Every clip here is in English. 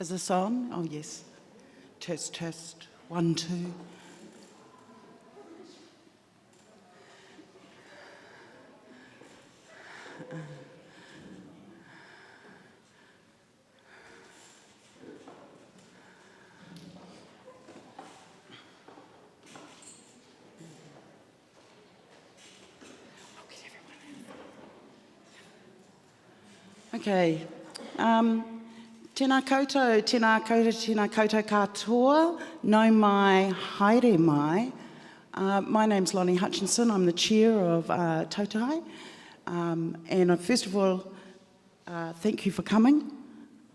Is this on? Oh, yes. Test, test. 1, 2. Okay. Tēnā koutou, tēnā koutou katoa, no mai, haere mai. My name's Lonnie Hutchinson, I'm the chair of Tautai. And first of all, thank you for coming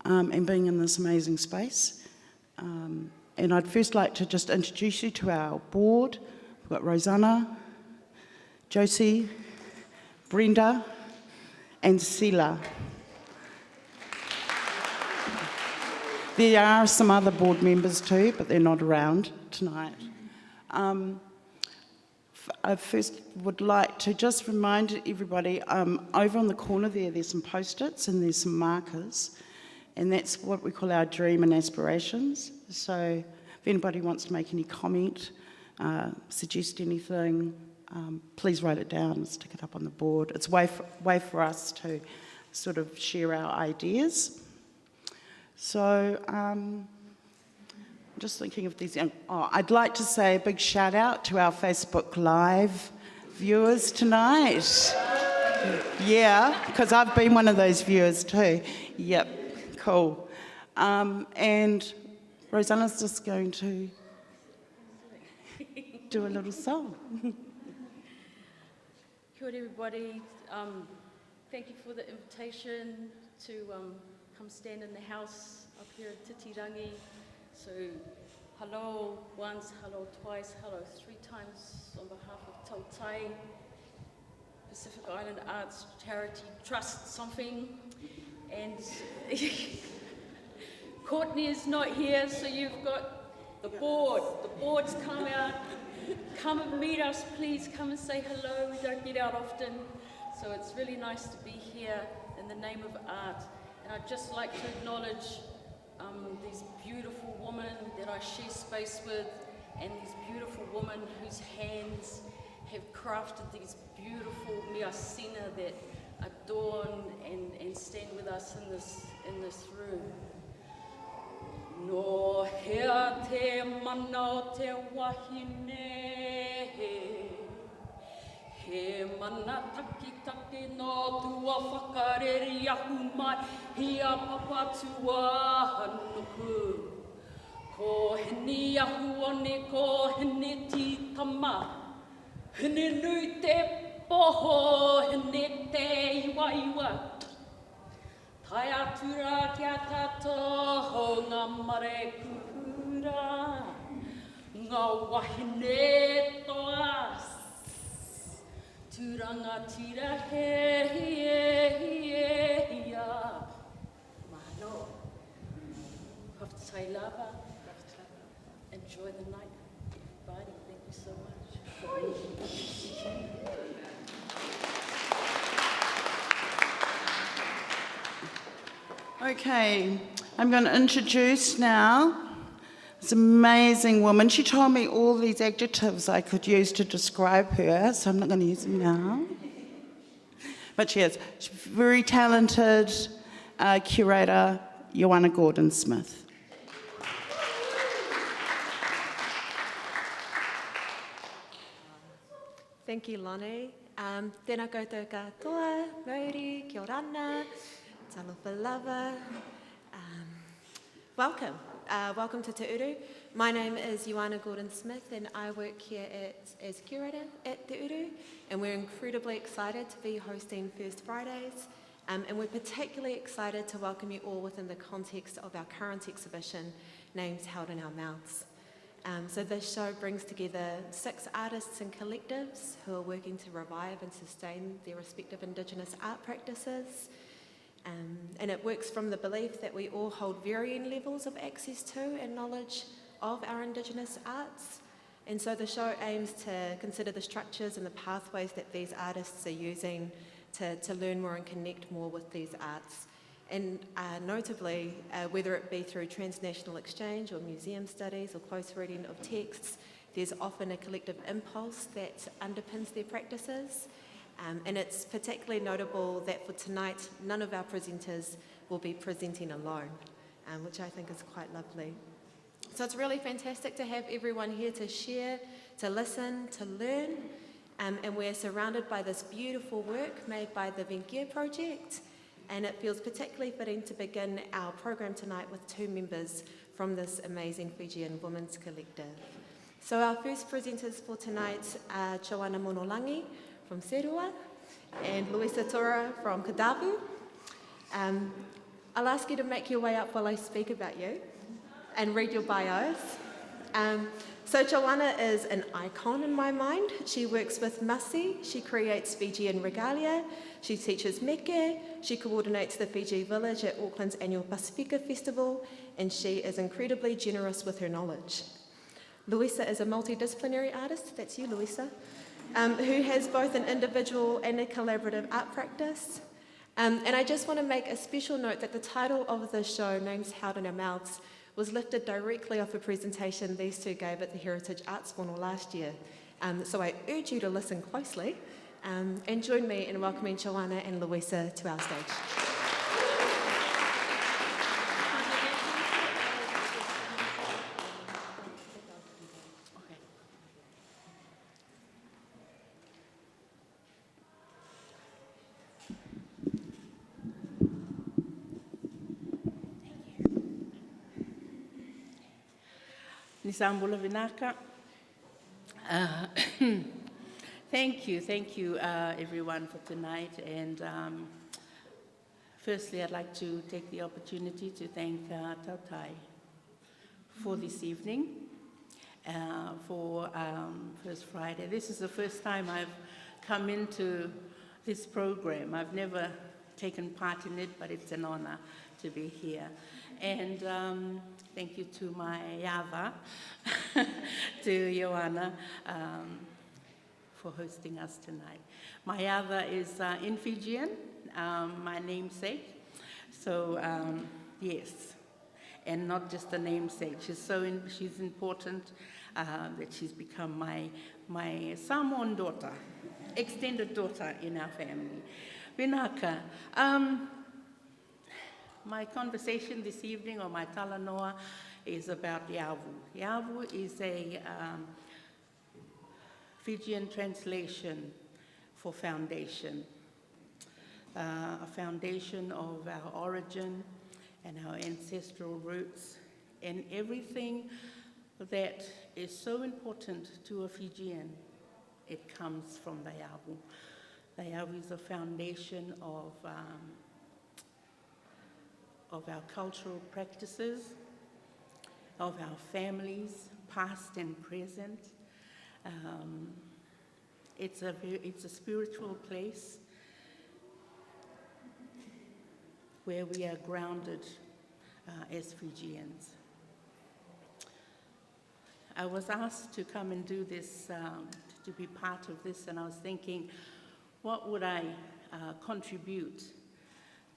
and being in this amazing space. And I'd first like to just introduce you to our board. We've got Rosanna, Josie, Brenda, and Sila. There are some other board members too, but they're not around tonight. I first would like to just remind everybody, over on the corner there's some post-its and there's some markers, and that's what we call our dream and aspirations. So if anybody wants to make any comment, suggest anything, please write it down and stick it up on the board. It's a way for us to sort of share our ideas. So I'm just thinking of these. I'd like to say a big shout out to our Facebook Live viewers tonight. Yeah, because I've been one of those viewers too. Yep, cool. And Rosanna's just going to do a little song. Kia ora everybody. Thank you for the invitation to come stand in the house up here at Titirangi. So, hello once, hello twice, hello 3 times on behalf of Tautai Pacific Island Arts Charity Trust something. And Courtney is not here, so you've got the board. The board's come out. Come and meet us, please. Come and say hello. We don't get out often. So it's really nice to be here in the name of art. And I'd just like to acknowledge these beautiful women that I share space with, and these beautiful women whose hands have crafted these beautiful miasina that adorn and stand with us in this room. No hea te mana o te wahine, he mana taki no tua whakareri ahu mai, hia papa tua hanuku. Ko hini ahu one, ko hini ti tama, hini nui te poho, hini te iwa iwa. Tai atura kia tato ngā mare kuhura, ngā wahine toa, turanga tira he ia. Mahalo. Haftai lava. Enjoy the night, everybody. Thank you so much. Okay, I'm going to introduce now this amazing woman. She told me all these adjectives I could use to describe her, so I'm not going to use them now. But she is. She's very talented curator, Ioana Gordon-Smith. Thank you, Lonnie. Tēnā koutou katoa, Mauri, kia orana, talofa lava. Welcome. Welcome to Te Uru. My name is Ioana Gordon-Smith and I work here as curator at Te Uru, and we're incredibly excited to be hosting First Fridays, and we're particularly excited to welcome you all within the context of our current exhibition, Names Held in Our Mouths. So this show brings together 6 artists and collectives who are working to revive and sustain their respective Indigenous art practices. And it works from the belief that we all hold varying levels of access to and knowledge of our Indigenous arts. And so the show aims to consider the structures and the pathways that these artists are using to learn more and connect more with these arts, And notably, whether it be through transnational exchange or museum studies or close reading of texts, there's often a collective impulse that underpins their practices. And it's particularly notable that for tonight, none of our presenters will be presenting alone, which I think is quite lovely. So it's really fantastic to have everyone here to share, to listen, to learn, and we're surrounded by this beautiful work made by the Veiqia Project, and it feels particularly fitting to begin our program tonight with two members from this amazing Fijian women's collective. So our first presenters for tonight are Joana Monolagi from Serua and Luisa Tora from Kadavu. I'll ask you to make your way up while I speak about you and read your bios. So Joana is an icon in my mind. She works with Emcee, she creates Fijian regalia, she teaches meke, she coordinates the Fiji Village at Auckland's annual Pacifica Festival, and she is incredibly generous with her knowledge. Luisa is a multidisciplinary artist, that's you, Luisa, who has both an individual and a collaborative art practice. And I just want to make a special note that the title of the show, Names Held in Our Mouths, was lifted directly off a presentation these two gave at the Heritage Arts Wano last year. So I urge you to listen closely and join me in welcoming Joana and Luisa to our stage. Nisambula Vinaka. Thank you everyone for tonight. And firstly, I'd like to take the opportunity to thank Tautai for this evening, for First Friday. This is the first time I've come into this program. I've never taken part in it, but it's an honor to be here. And thank you to my Yava, to Ioana, for hosting us tonight. My Yava is in Fijian, my namesake. So yes, and not just a namesake. She's important that she's become my Samoan daughter, extended daughter in our family. Vinaka. My conversation this evening, or my talanoa, is about Yavu. Yavu is a Fijian translation for foundation, a foundation of our origin and our ancestral roots, and everything that is so important to a Fijian, it comes from the Yavu. The Yavu is a foundation of our cultural practices, of our families, past and present. It's a spiritual place where we are grounded as Fijians. I was asked to come and do this, to be part of this, and I was thinking, what would I contribute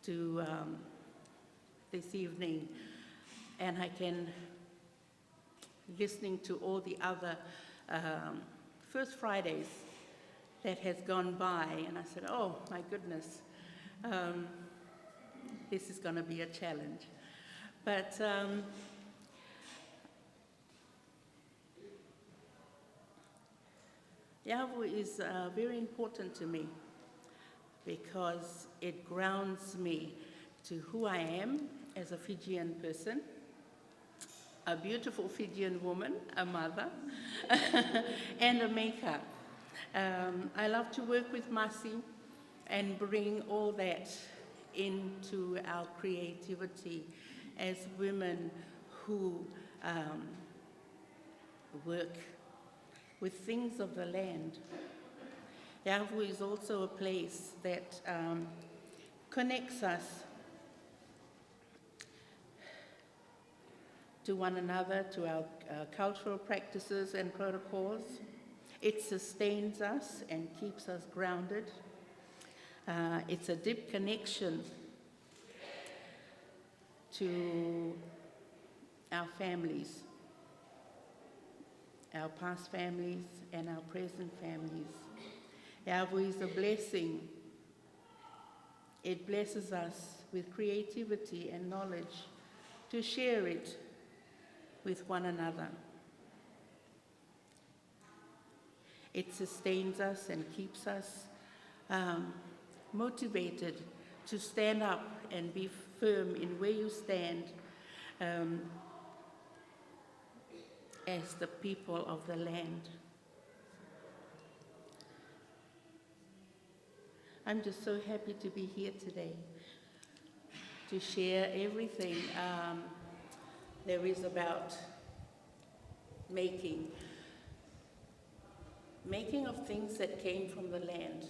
to this evening? And I can, listening to all the other First Fridays that has gone by, and I said, oh my goodness, this is going to be a challenge. But Yavu is very important to me because it grounds me to who I am as a Fijian person, a beautiful Fijian woman, a mother, and a maker. I love to work with Emcee and bring all that into our creativity as women who work with things of the land. Yavu is also a place that connects us to one another, to our cultural practices and protocols. It sustains us and keeps us grounded. It's a deep connection to our families, our past families and our present families. Yavu is a blessing. It blesses us with creativity and knowledge to share it with one another. It sustains us and keeps us motivated to stand up and be firm in where you stand as the people of the land. I'm just so happy to be here today to share everything there is about making of things that came from the land.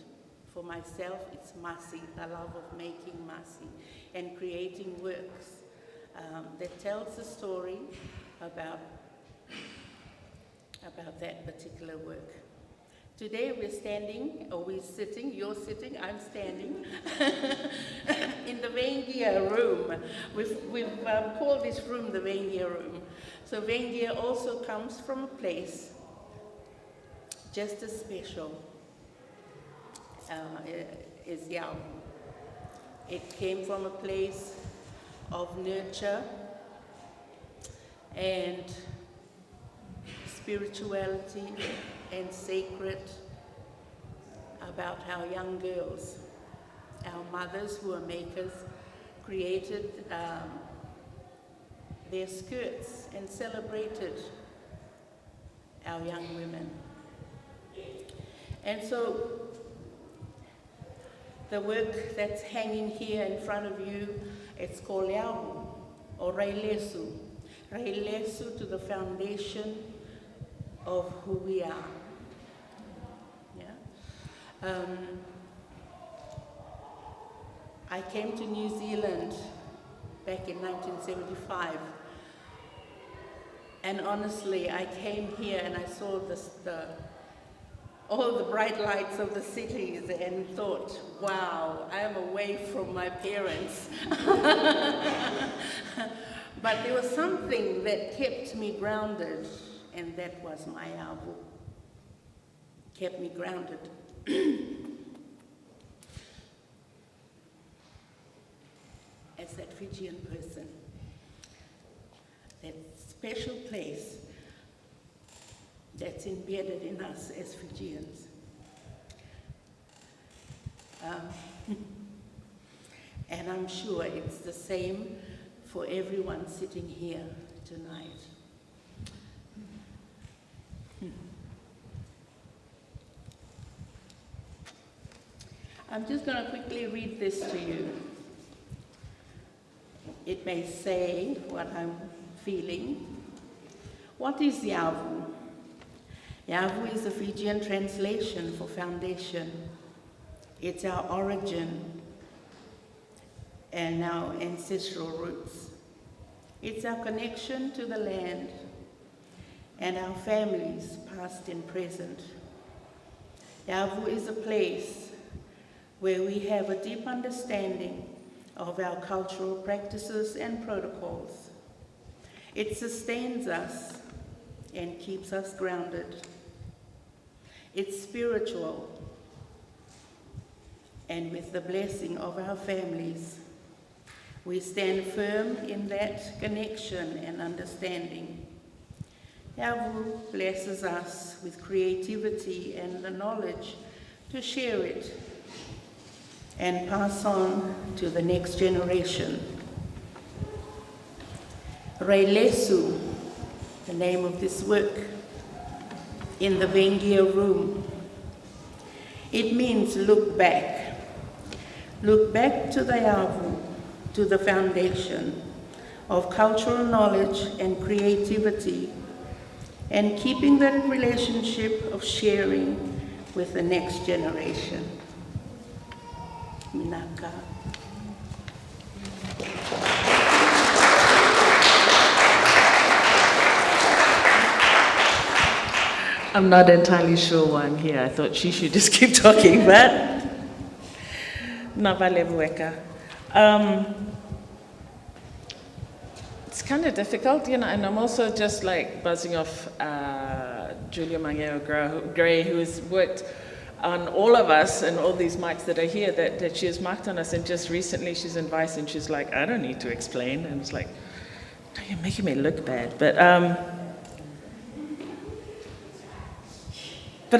For myself, it's masi, the love of making masi and creating works that tells the story about that particular work. Today we're standing, or we're sitting, you're sitting, I'm standing, in the Veiqia room. We've called this room the Veiqia room. So Veiqia also comes from a place just as special as Yavu. It came from a place of nurture and spirituality and sacred, about how young girls, our mothers who are makers, created their skirts and celebrated our young women. And so the work that's hanging here in front of you, it's called Yavu, or Reilesu. Reilesu to the foundation of who we are. Yeah? I came to New Zealand back in 1975. And honestly, I came here and I saw all the bright lights of the cities and thought, wow, I am away from my parents. But there was something that kept me grounded, and that was my Yavu. Kept me grounded. As that Fijian person, that special place that's embedded in us as Fijians. And I'm sure it's the same for everyone sitting here tonight. I'm just going to quickly read this to you. It may say what I'm feeling. What is Yavu? Yavu is a Fijian translation for foundation. It's our origin and our ancestral roots. It's our connection to the land and our families, past and present. Yavu is a place where we have a deep understanding of our cultural practices and protocols. It sustains us and keeps us grounded. It's spiritual, and with the blessing of our families, we stand firm in that connection and understanding. Yavu blesses us with creativity and the knowledge to share it and pass on to the next generation. Reilesu, the name of this work, in the Veiqia room. It means look back. Look back to the Yavu, to the foundation of cultural knowledge and creativity, and keeping that relationship of sharing with the next generation. Vinaka. I'm not entirely sure why I'm here. I thought she should just keep talking, but Navalevueka. It's kind of difficult, you know, and I'm also just like buzzing off Julia Mangeo-Gray, who has worked on all of us and all these mics that are here, that she has marked on us, and just recently she's in Vice and she's like, I don't need to explain, and it's like, no, you're making me look bad, but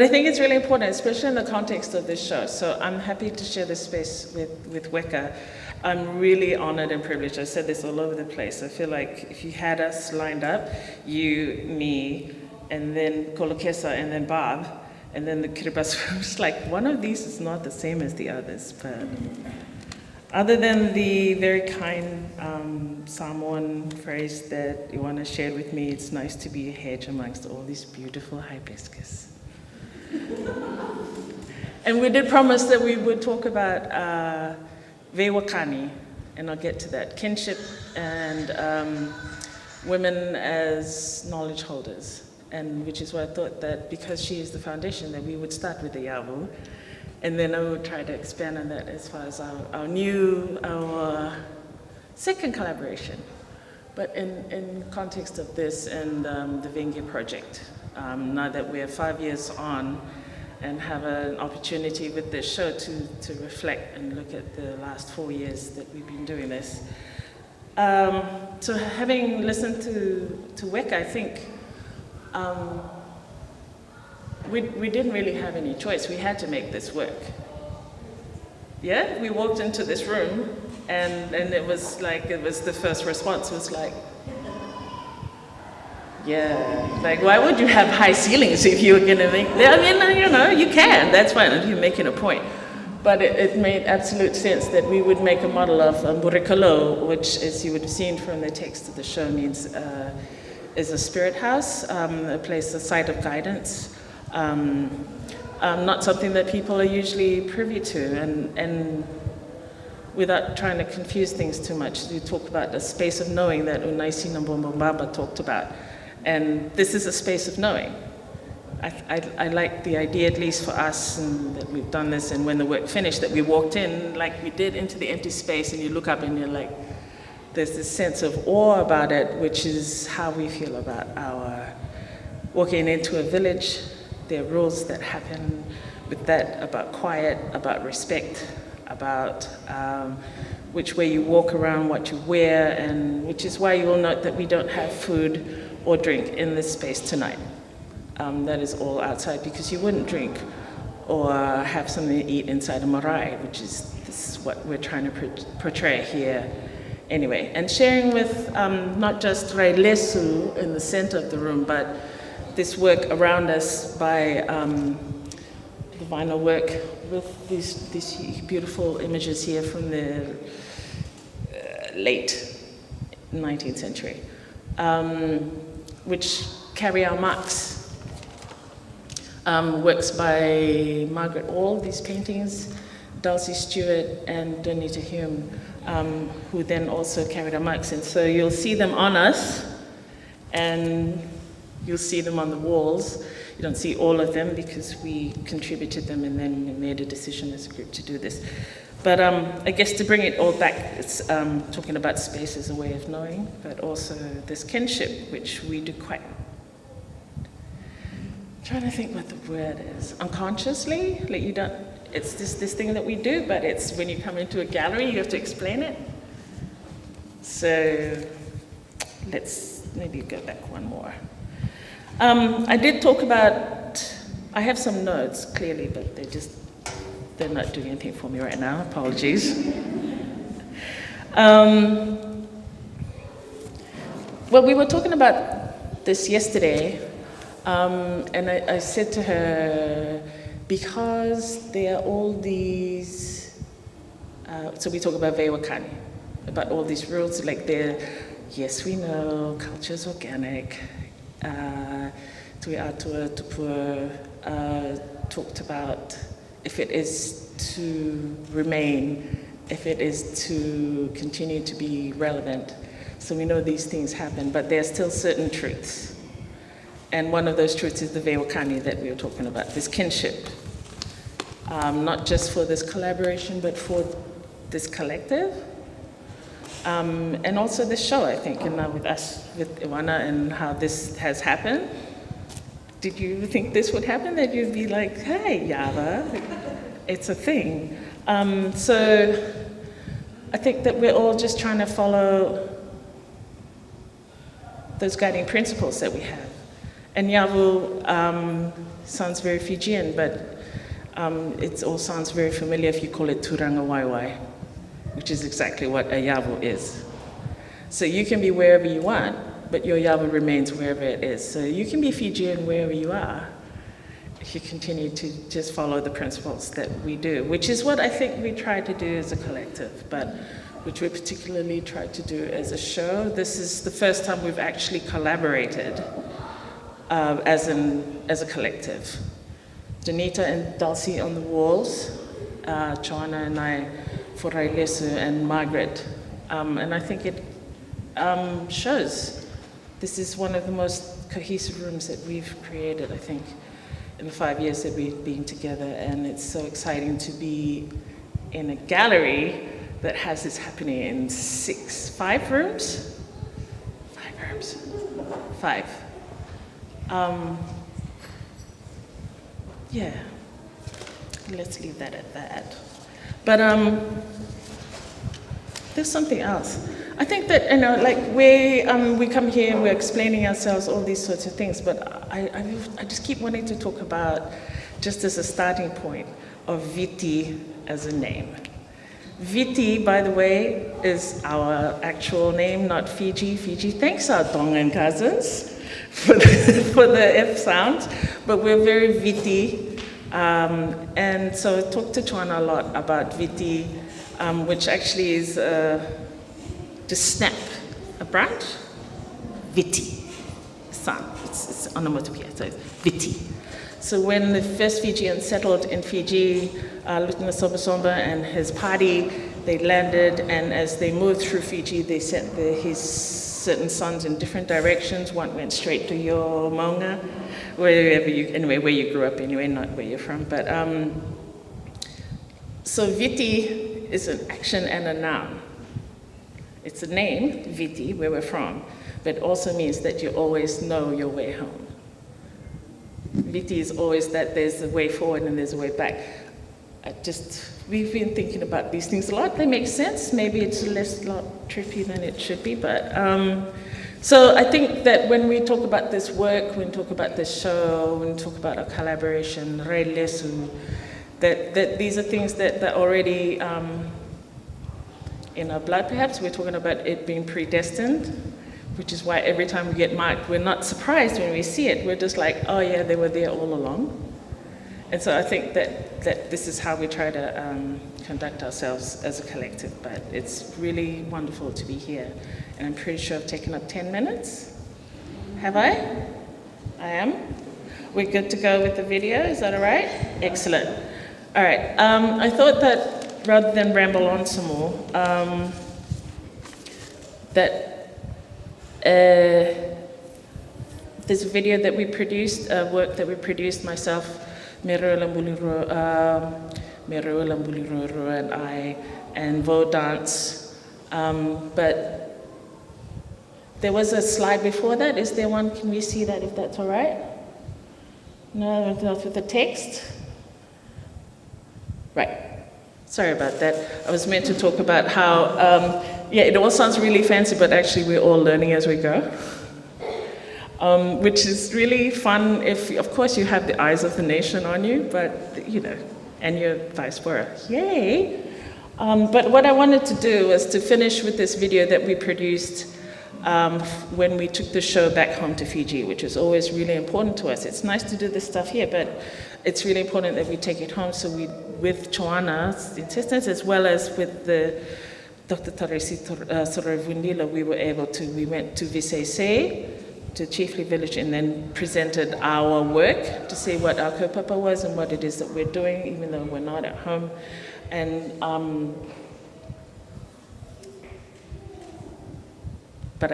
I think it's really important, especially in the context of this show. So I'm happy to share this space with WAKA. I'm really honored and privileged. I said this all over the place. I feel like if you had us lined up, you, me, and then Kolokesa, and then Bob, and then the Kiribati, it's like one of these is not the same as the others. But other than the very kind Samoan phrase that Ioana shared with me, it's nice to be a hedge amongst all these beautiful hibiscus. And we did promise that we would talk about Veiqia, and I'll get to that, kinship and women as knowledge holders, and which is why I thought that because she is the foundation that we would start with the Yavu, and then I would try to expand on that as far as our second collaboration, but in context of this and the Veiqia Project. Now that we're 5 years on and have an opportunity with this show to reflect and look at the last 4 years that we've been doing this. So having listened to WAKA, I think we didn't really have any choice. We had to make this work. Yeah, we walked into this room and it was the first response was like, yeah, like why would you have high ceilings if you were gonna make, I mean, you know, you can, that's fine if you're making a point. But it made absolute sense that we would make a model of Burikalo, which, as you would have seen from the text of the show, means is a spirit house, a place, a site of guidance, not something that people are usually privy to, and without trying to confuse things too much, we talk about the space of knowing that Unaisi Nambombaba talked about. And this is a space of knowing. I like the idea, at least for us, and that we've done this, and when the work finished, that we walked in like we did into the empty space, and you look up and you're like, there's this sense of awe about it, which is how we feel about our walking into a village. There are rules that happen with that, about quiet, about respect, about which way you walk around, what you wear, and which is why you will note that we don't have food or drink in this space tonight. That is all outside, because you wouldn't drink or have something to eat inside a marae, which is, this is what we're trying to portray here anyway. And sharing with not just Lesu in the center of the room, but this work around us by the vinyl work with these beautiful images here from the late 19th century. Which carry our marks. Works by Margaret All, these paintings, Dulcie Stewart and Donita Hume, who then also carried our marks. And so you'll see them on us, and you'll see them on the walls. You don't see all of them because we contributed them and then we made a decision as a group to do this. But I guess to bring it all back, it's talking about space as a way of knowing, but also this kinship, which we do quite, I'm trying to think what the word is, unconsciously, like you don't, it's this thing that we do, but it's when you come into a gallery, you have to explain it. So let's maybe go back one more. I did talk about, I have some notes, clearly, but they're not doing anything for me right now, apologies. Well, we were talking about this yesterday, and I said to her, because there are all these, so we talk about Veiqia, about all these rules, like yes, we know, culture's organic, Tui Atua Tupua talked about if it is to remain, if it is to continue to be relevant. So we know these things happen, but there are still certain truths. And one of those truths is the Veiqia that we were talking about, this kinship. Not just for this collaboration, but for this collective. And also the show, I think, and now with us, with Ioana, and how this has happened. Did you think this would happen? That you'd be like, hey, Yava, it's a thing. So I think that we're all just trying to follow those guiding principles that we have. And Yavu sounds very Fijian, but it all sounds very familiar if you call it Turanga Waiwai, which is exactly what a Yavu is. So you can be wherever you want, but your Yavu remains wherever it is. So you can be Fijian wherever you are if you continue to just follow the principles that we do, which is what I think we try to do as a collective, but which we particularly tried to do as a show. This is the first time we've actually collaborated as a collective. Danita and Dulcie on the walls, Joana and I for Railesu and Margaret. And I think it shows. This is one of the most cohesive rooms that we've created, I think, in the 5 years that we've been together. And it's so exciting to be in a gallery that has this happening in 5 rooms? 5 rooms. 5. Yeah, let's leave that at that. But there's something else. I think that, you know, like we come here and we're explaining ourselves, all these sorts of things, but I just keep wanting to talk about, just as a starting point, of Viti as a name. Viti, by the way, is our actual name, not Fiji. Fiji thanks our Tongan cousins for the F sound, but we're very Viti. And so I talked to Joana a lot about Viti, which actually is to snap a branch. Viti, sound, it's onomatopoeia, so it's Viti. So when the first Fijians settled in Fiji, Lieutenant Sobasomba and his party, they landed, and as they moved through Fiji, they sent his certain sons in different directions. One went straight to Yomonga, where you grew up anyway, not where you're from. But so Viti is an action and a noun. It's a name, Viti, where we're from, but it also means that you always know your way home. Viti is always that there's a way forward and there's a way back. We've been thinking about these things a lot. They make sense. Maybe it's less lot trippy than it should be, but so I think that when we talk about this work, when we talk about this show, when we talk about our collaboration, Reilesu, that these are things that are already in our blood, perhaps. We're talking about it being predestined, which is why every time we get marked, we're not surprised when we see it. We're just like, oh yeah, they were there all along. And so I think that this is how we try to conduct ourselves as a collective, but it's really wonderful to be here. And I'm pretty sure I've taken up 10 minutes. Have I? I am? We're good to go with the video, is that all right? Excellent. All right, I thought that rather than ramble on some more, there's a video that we produced, work that we produced, myself, Merula Mbuliro and I, and Vo Dance. But there was a slide before that. Is there one? Can we see that, if that's all right? No, not with the text? Right. Sorry about that. I was meant to talk about how, yeah, it all sounds really fancy, but actually we're all learning as we go. Which is really fun if, of course, you have the eyes of the nation on you, but, you know, and your diaspora. Yay! But what I wanted to do was to finish with this video that we produced when we took the show back home to Fiji, which is always really important to us. It's nice to do this stuff here, but it's really important that we take it home. So we, with Joana's insistence, as well as with the Dr. Taresi Sorevundila, we went to Visese, to Chiefly Village, and then presented our work to see what our kaupapa was and what it is that we're doing, even though we're not at home. And but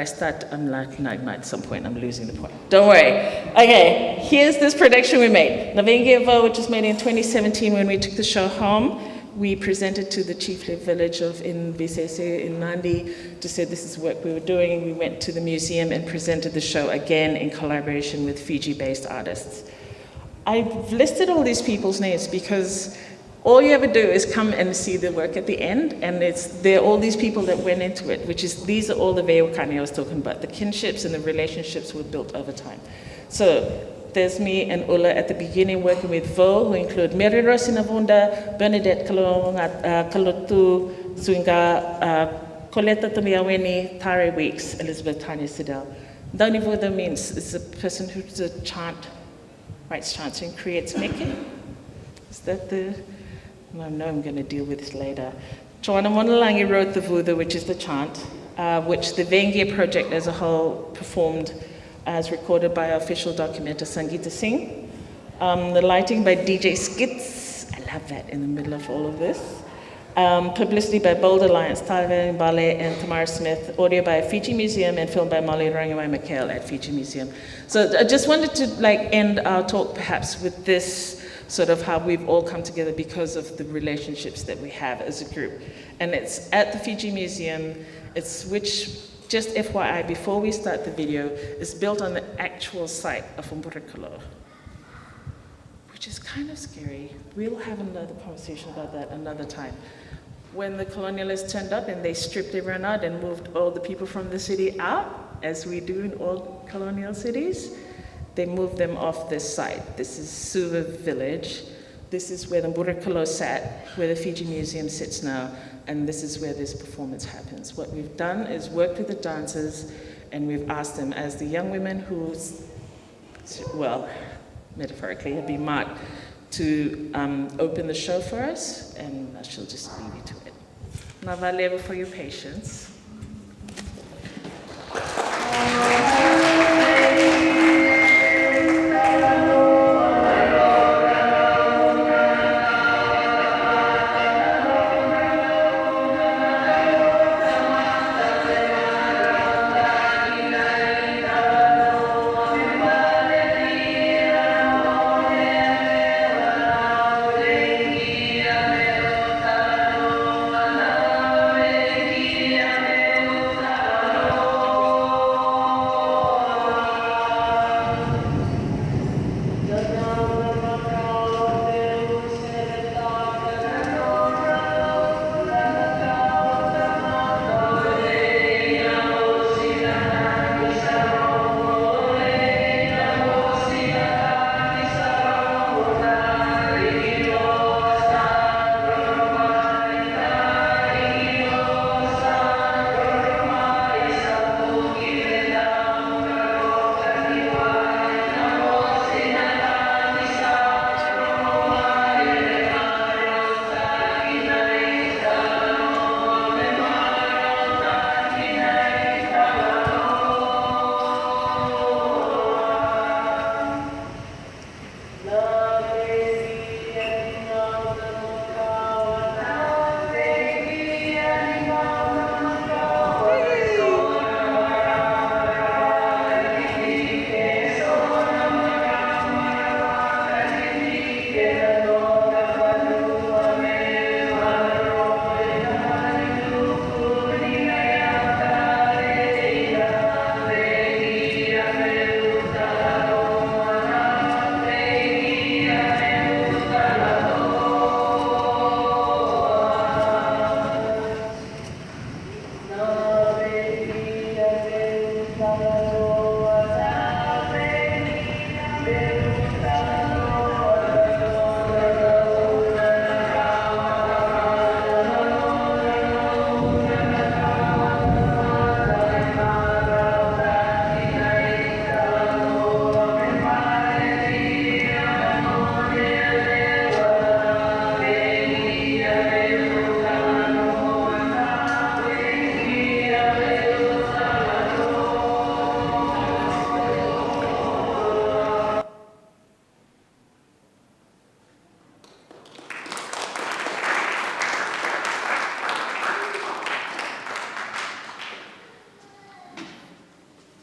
I'm like, no, at some point I'm losing the point. Don't worry. Okay, here's this production we made. Navengia, which was made in 2017 when we took the show home. we presented to the chief village in Veiqia in Nandi to say this is work we were doing. We went to the museum and presented the show again in collaboration with Fiji-based artists. I've listed all these people's names because all you ever do is come and see the work at the end, and there are all these people that went into it, these are all the veokani I was talking about. The kinships and the relationships were built over time. So there's me and Ula at the beginning working with Vo, who include Mary Rosinavunda, Bernadette Kalotu, Swinga, Coletta Tomiaweni, Tare Weeks, Elizabeth Tanya Siddell. Dani Voda means it's a person who's a chant, writes chants and creates meke. Is that the... No, I'm going to deal with this later. Joana Monolagi wrote the Vuda, which is the chant, which the Veiqia Project as a whole performed as recorded by our official documenter, Sangeeta Singh. The lighting by DJ Skits, I love that in the middle of all of this. Publicity by Bold Alliance, Taiwan Ballet and Tamara Smith. Audio by Fiji Museum and film by Molly Rangiwai McHale at Fiji Museum. So I just wanted to end our talk perhaps with this sort of how we've all come together because of the relationships that we have as a group. And it's at the Fiji Museum, which, just FYI, before we start the video, is built on the actual site of Umburakalo, which is kind of scary. We'll have another conversation about that another time. When the colonialists turned up and they stripped everyone out and moved all the people from the city out, as we do in all colonial cities, they moved them off this site. This is Suva village. This is where the Umburakalo sat, where the Fiji Museum sits now, and this is where this performance happens. What we've done is worked with the dancers, and we've asked them, as the young women who, well, metaphorically have been marked, to open the show for us, and she'll just leave you to it. Nava levu for your patience.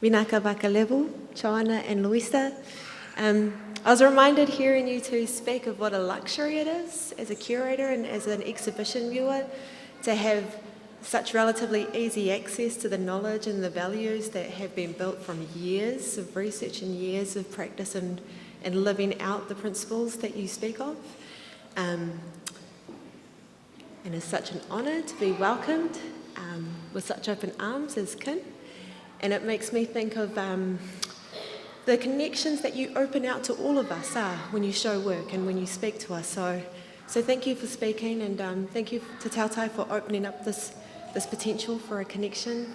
Vinaka vaka levu, Joana and Louisa. I was reminded hearing you two speak of what a luxury it is as a curator and as an exhibition viewer to have such relatively easy access to the knowledge and the values that have been built from years of research and years of practice and living out the principles that you speak of. And it's such an honour to be welcomed with such open arms as kin. And it makes me think of the connections that you open out to all of us when you show work and when you speak to us. So thank you for speaking, and thank you to Tautai for opening up this potential for a connection.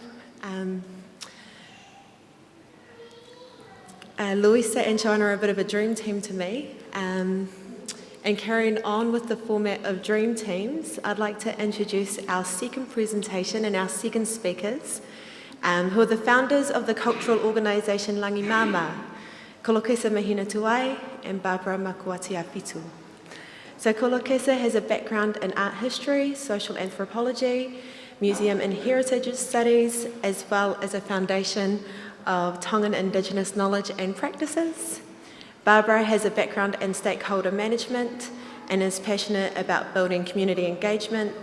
Louisa and Joana are a bit of a dream team to me. And carrying on with the format of dream teams, I'd like to introduce our second presentation and our second speakers, who are the founders of the cultural organisation Lagi-Maama, Kolokesa Māhina-Tuai and Barbara Makuati-Afitu. So Kolokesa has a background in art history, social anthropology, museum and heritage studies, as well as a foundation of Tongan Indigenous knowledge and practices. Barbara has a background in stakeholder management and is passionate about building community engagement,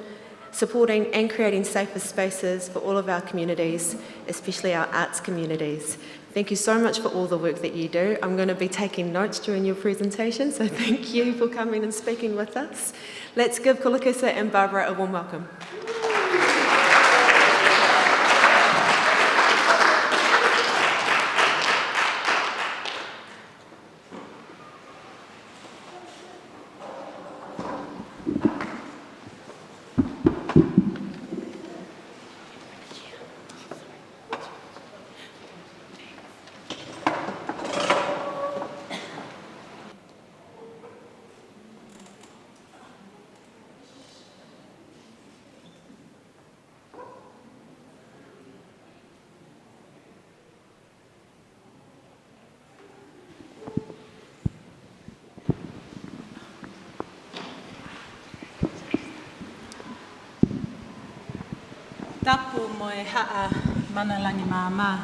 supporting and creating safer spaces for all of our communities, especially our arts communities. Thank you so much for all the work that you do. I'm going to be taking notes during your presentation, so thank you for coming and speaking with us. Let's give Kolokesa and Barbara a warm welcome. Tapu moe haa mana Lagi-Maama.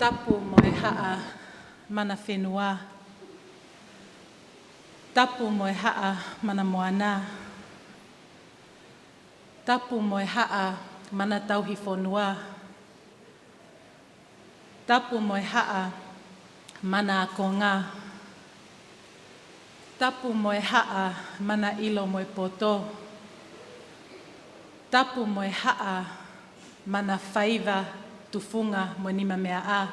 Tapu moe haa mana whenua. Tapu moe haa mana moana. Tapu moe haa mana tauhi whonua. Tapu moe haa mana akonga. Tapu moe haa mana ilo moe poto. Tapu moe haa mana whaiva tufunga mo nima mea a.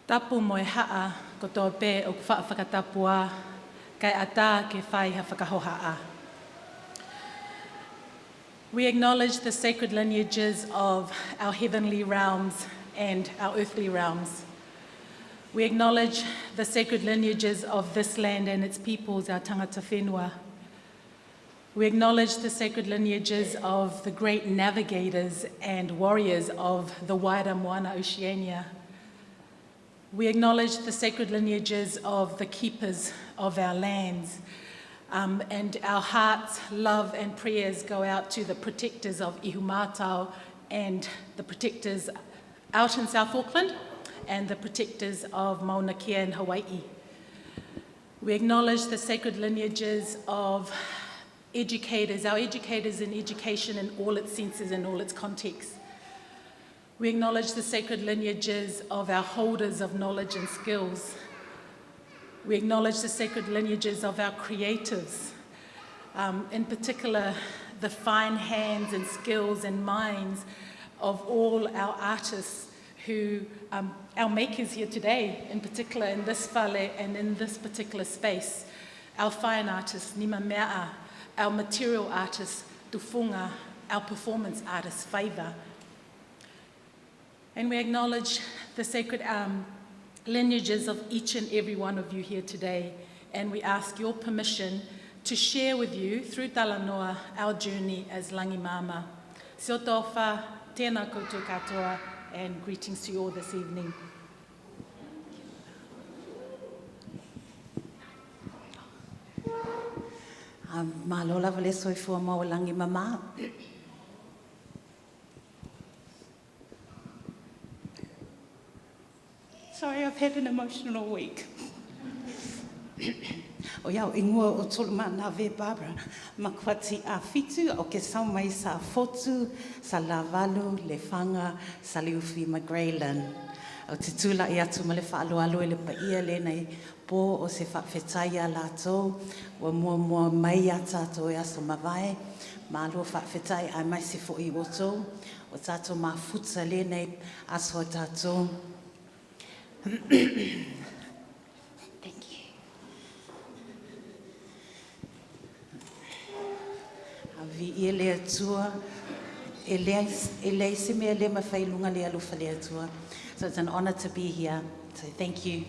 Tapu moe haa ko tō pē o ku whakatapu a, kai ata ke whai ha whakahoha a. We acknowledge the sacred lineages of our heavenly realms and our earthly realms. We acknowledge the sacred lineages of this land and its peoples, our tangata whenua. We acknowledge the sacred lineages of the great navigators and warriors of the wider Moana Oceania. We acknowledge the sacred lineages of the keepers of our lands. And our hearts, love and prayers go out to the protectors of Ihumātao and the protectors out in South Auckland and the protectors of Mauna Kea in Hawaii. We acknowledge the sacred lineages of educators, our educators in education in all its senses and all its contexts. We acknowledge the sacred lineages of our holders of knowledge and skills. We acknowledge the sacred lineages of our creatives, in particular the fine hands and skills and minds of all our artists who, our makers here today, in particular in this whale and in this particular space, our fine artists, Nima Mea, our material artists, tufunga, our performance artists, whaiva. And we acknowledge the sacred lineages of each and every one of you here today, and we ask your permission to share with you, through Talanoa, our journey as Lagi-Maama. Seo tofa, tēnā koutou katoa, and greetings to you all this evening. Malola vale soifua mo Lagi-Maama. Sorry, I've had an emotional week. O iau ingoa o tolu mana ve Barbara, Makuati-Afitu, o ke sau mai sa fotu, sa lavalu, le whanga, sa liuwhi Magraylan. O te tūla i atu ma le whaalualu e le paia le nei pō o se whawhetai a lātou, wa mua mai a tātou e aso mawai, ma alua whawhetai ai mai se fo i oto, o tātou ma futa le nei aso a tātou. Vi e le atua, e le se mea le mawhailunga le alufa le atua. So it's an honor to be here. So thank you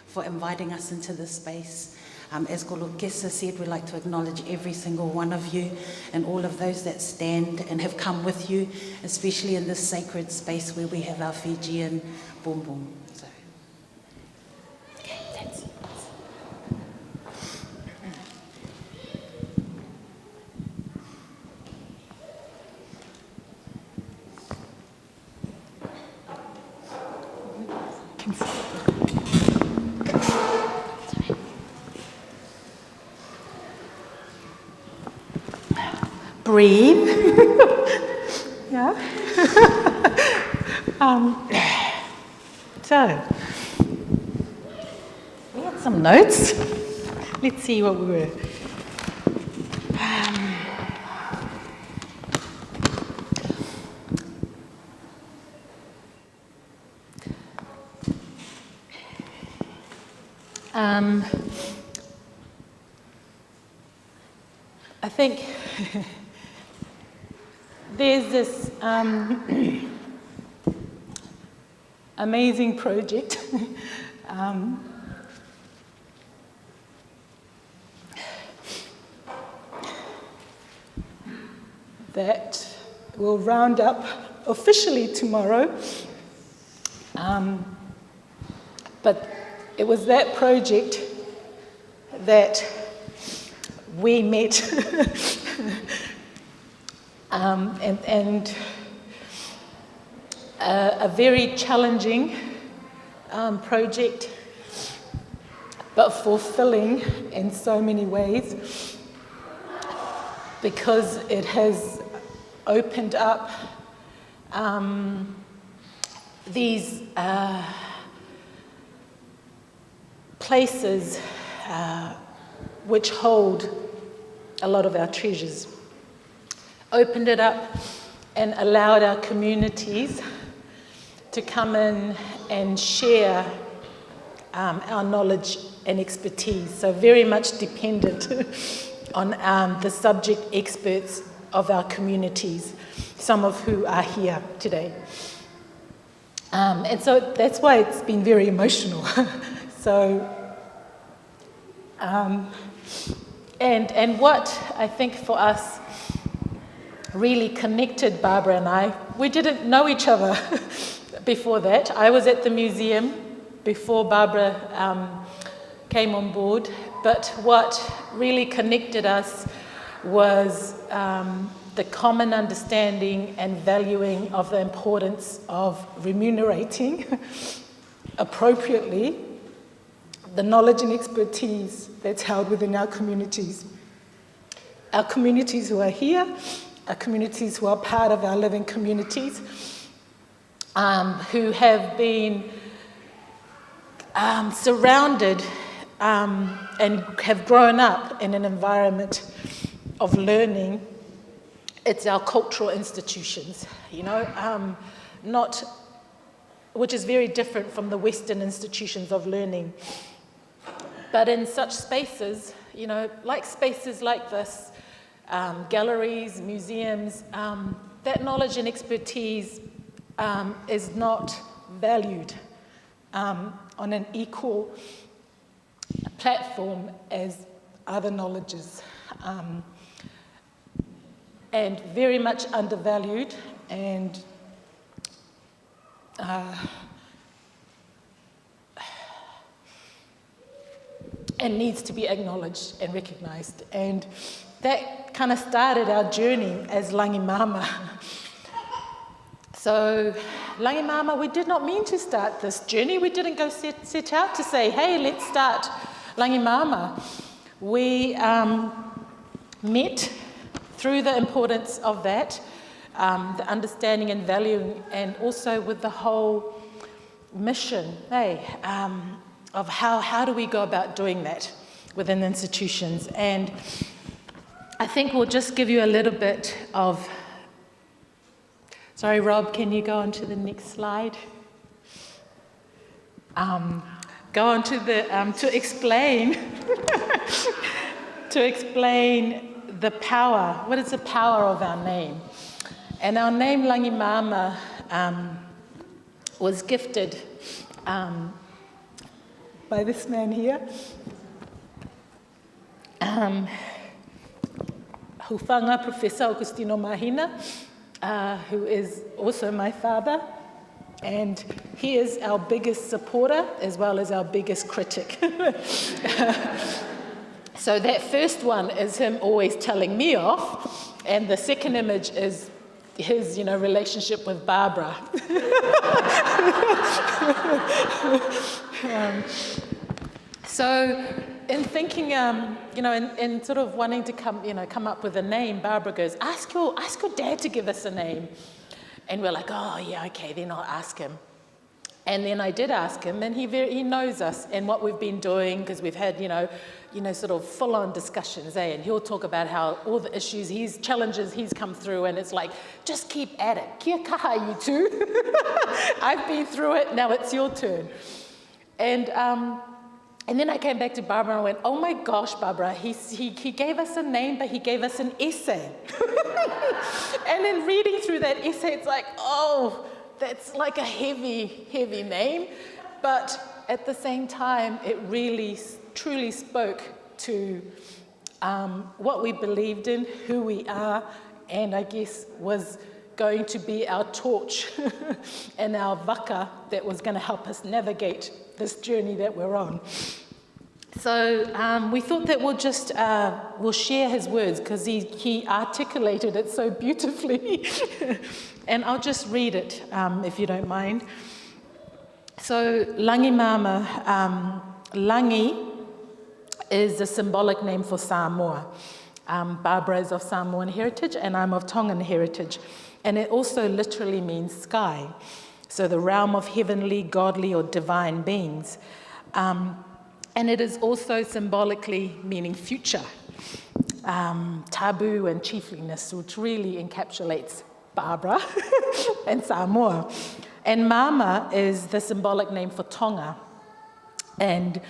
for inviting us into this space. As Kolokesa said, we'd like to acknowledge every single one of you and all of those that stand and have come with you, especially in this sacred space where we have our Fijian boom boom. So, okay, that's it. Breathe. Yeah. So, we had some notes. Let's see what we were. I think there's this amazing project that will round up officially tomorrow. But it was that project that we met and a very challenging project, but fulfilling in so many ways, because it has opened up these places which hold a lot of our treasures. Opened it up and allowed our communities to come in and share our knowledge and expertise. So very much dependent on the subject experts of our communities, some of who are here today. And so that's why it's been very emotional. So, and what I think for us really connected Barbara and I, we didn't know each other before that. I was at the museum before Barbara came on board, but what really connected us was the common understanding and valuing of the importance of remunerating appropriately the knowledge and expertise that's held within our communities. Our communities who are here, our communities who are part of our living communities, who have been surrounded and have grown up in an environment of learning. It's our cultural institutions, you know, which is very different from the Western institutions of learning. But in such spaces, you know, like spaces like this, galleries, museums, that knowledge and expertise is not valued on an equal platform as other knowledges, and very much undervalued and needs to be acknowledged and recognized. And that kind of started our journey as Lagi-Maama. So Lagi-Maama, we did not mean to start this journey. We didn't go set out to say, hey, let's start Lagi-Maama. We met through the importance of that, the understanding and valuing, and also with the whole mission, of how do we go about doing that within institutions. And I think we'll just give you a little bit of, sorry Rob, can you go on to the next slide? Go on to the, to explain, the power, what is the power of our name? And our name Lagi-Maama was gifted by this man here, Hufanga Professor Augustino Mahina, who is also my father, and he is our biggest supporter as well as our biggest critic. So that first one is him always telling me off, and the second image is his, relationship with Barbara. So in thinking, in sort of wanting to come up with a name, Barbara goes, ask your dad to give us a name. And we're like, oh yeah, okay, then I'll ask him. And then I did ask him, and he knows us and what we've been doing, because we've had, sort of full-on discussions, and he'll talk about how all the issues, challenges he's come through, and it's like, just keep at it. Kia kaha, you two. I've been through it, now it's your turn. And then I came back to Barbara and I went, oh my gosh, Barbara, he gave us a name, but he gave us an essay. And then reading through that essay, it's like, oh, that's like a heavy, heavy name. But at the same time, it really, truly spoke to what we believed in, who we are, and I guess was going to be our torch and our vaka that was going to help us navigate this journey that we're on. So we thought that we'll share his words, because he articulated it so beautifully. And I'll just read it, if you don't mind. So Lagi-Maama, Langi is a symbolic name for Samoa. Barbara is of Samoan heritage and I'm of Tongan heritage. And it also literally means sky. So the realm of heavenly, godly or divine beings. And it is also symbolically meaning future. Taboo and chiefliness, which really encapsulates Barbara and Samoa. And Mama is the symbolic name for Tonga. And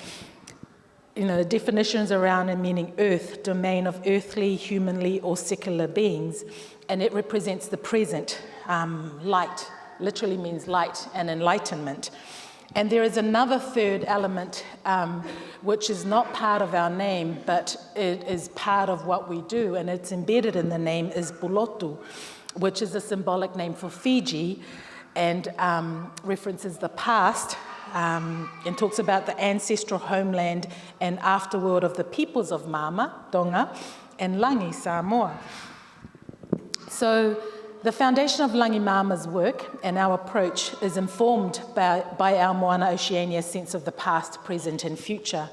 the definitions around it meaning earth, domain of earthly, humanly, or secular beings. And it represents the present, light, literally means light and enlightenment. And there is another third element, which is not part of our name, but it is part of what we do, and it's embedded in the name, is Bulotu, which is a symbolic name for Fiji, and references the past, and talks about the ancestral homeland and afterworld of the peoples of Mama, Tonga, and Langi, Samoa. So the foundation of Lagi-Maama's work and our approach is informed by our Moana Oceania sense of the past, present, and future.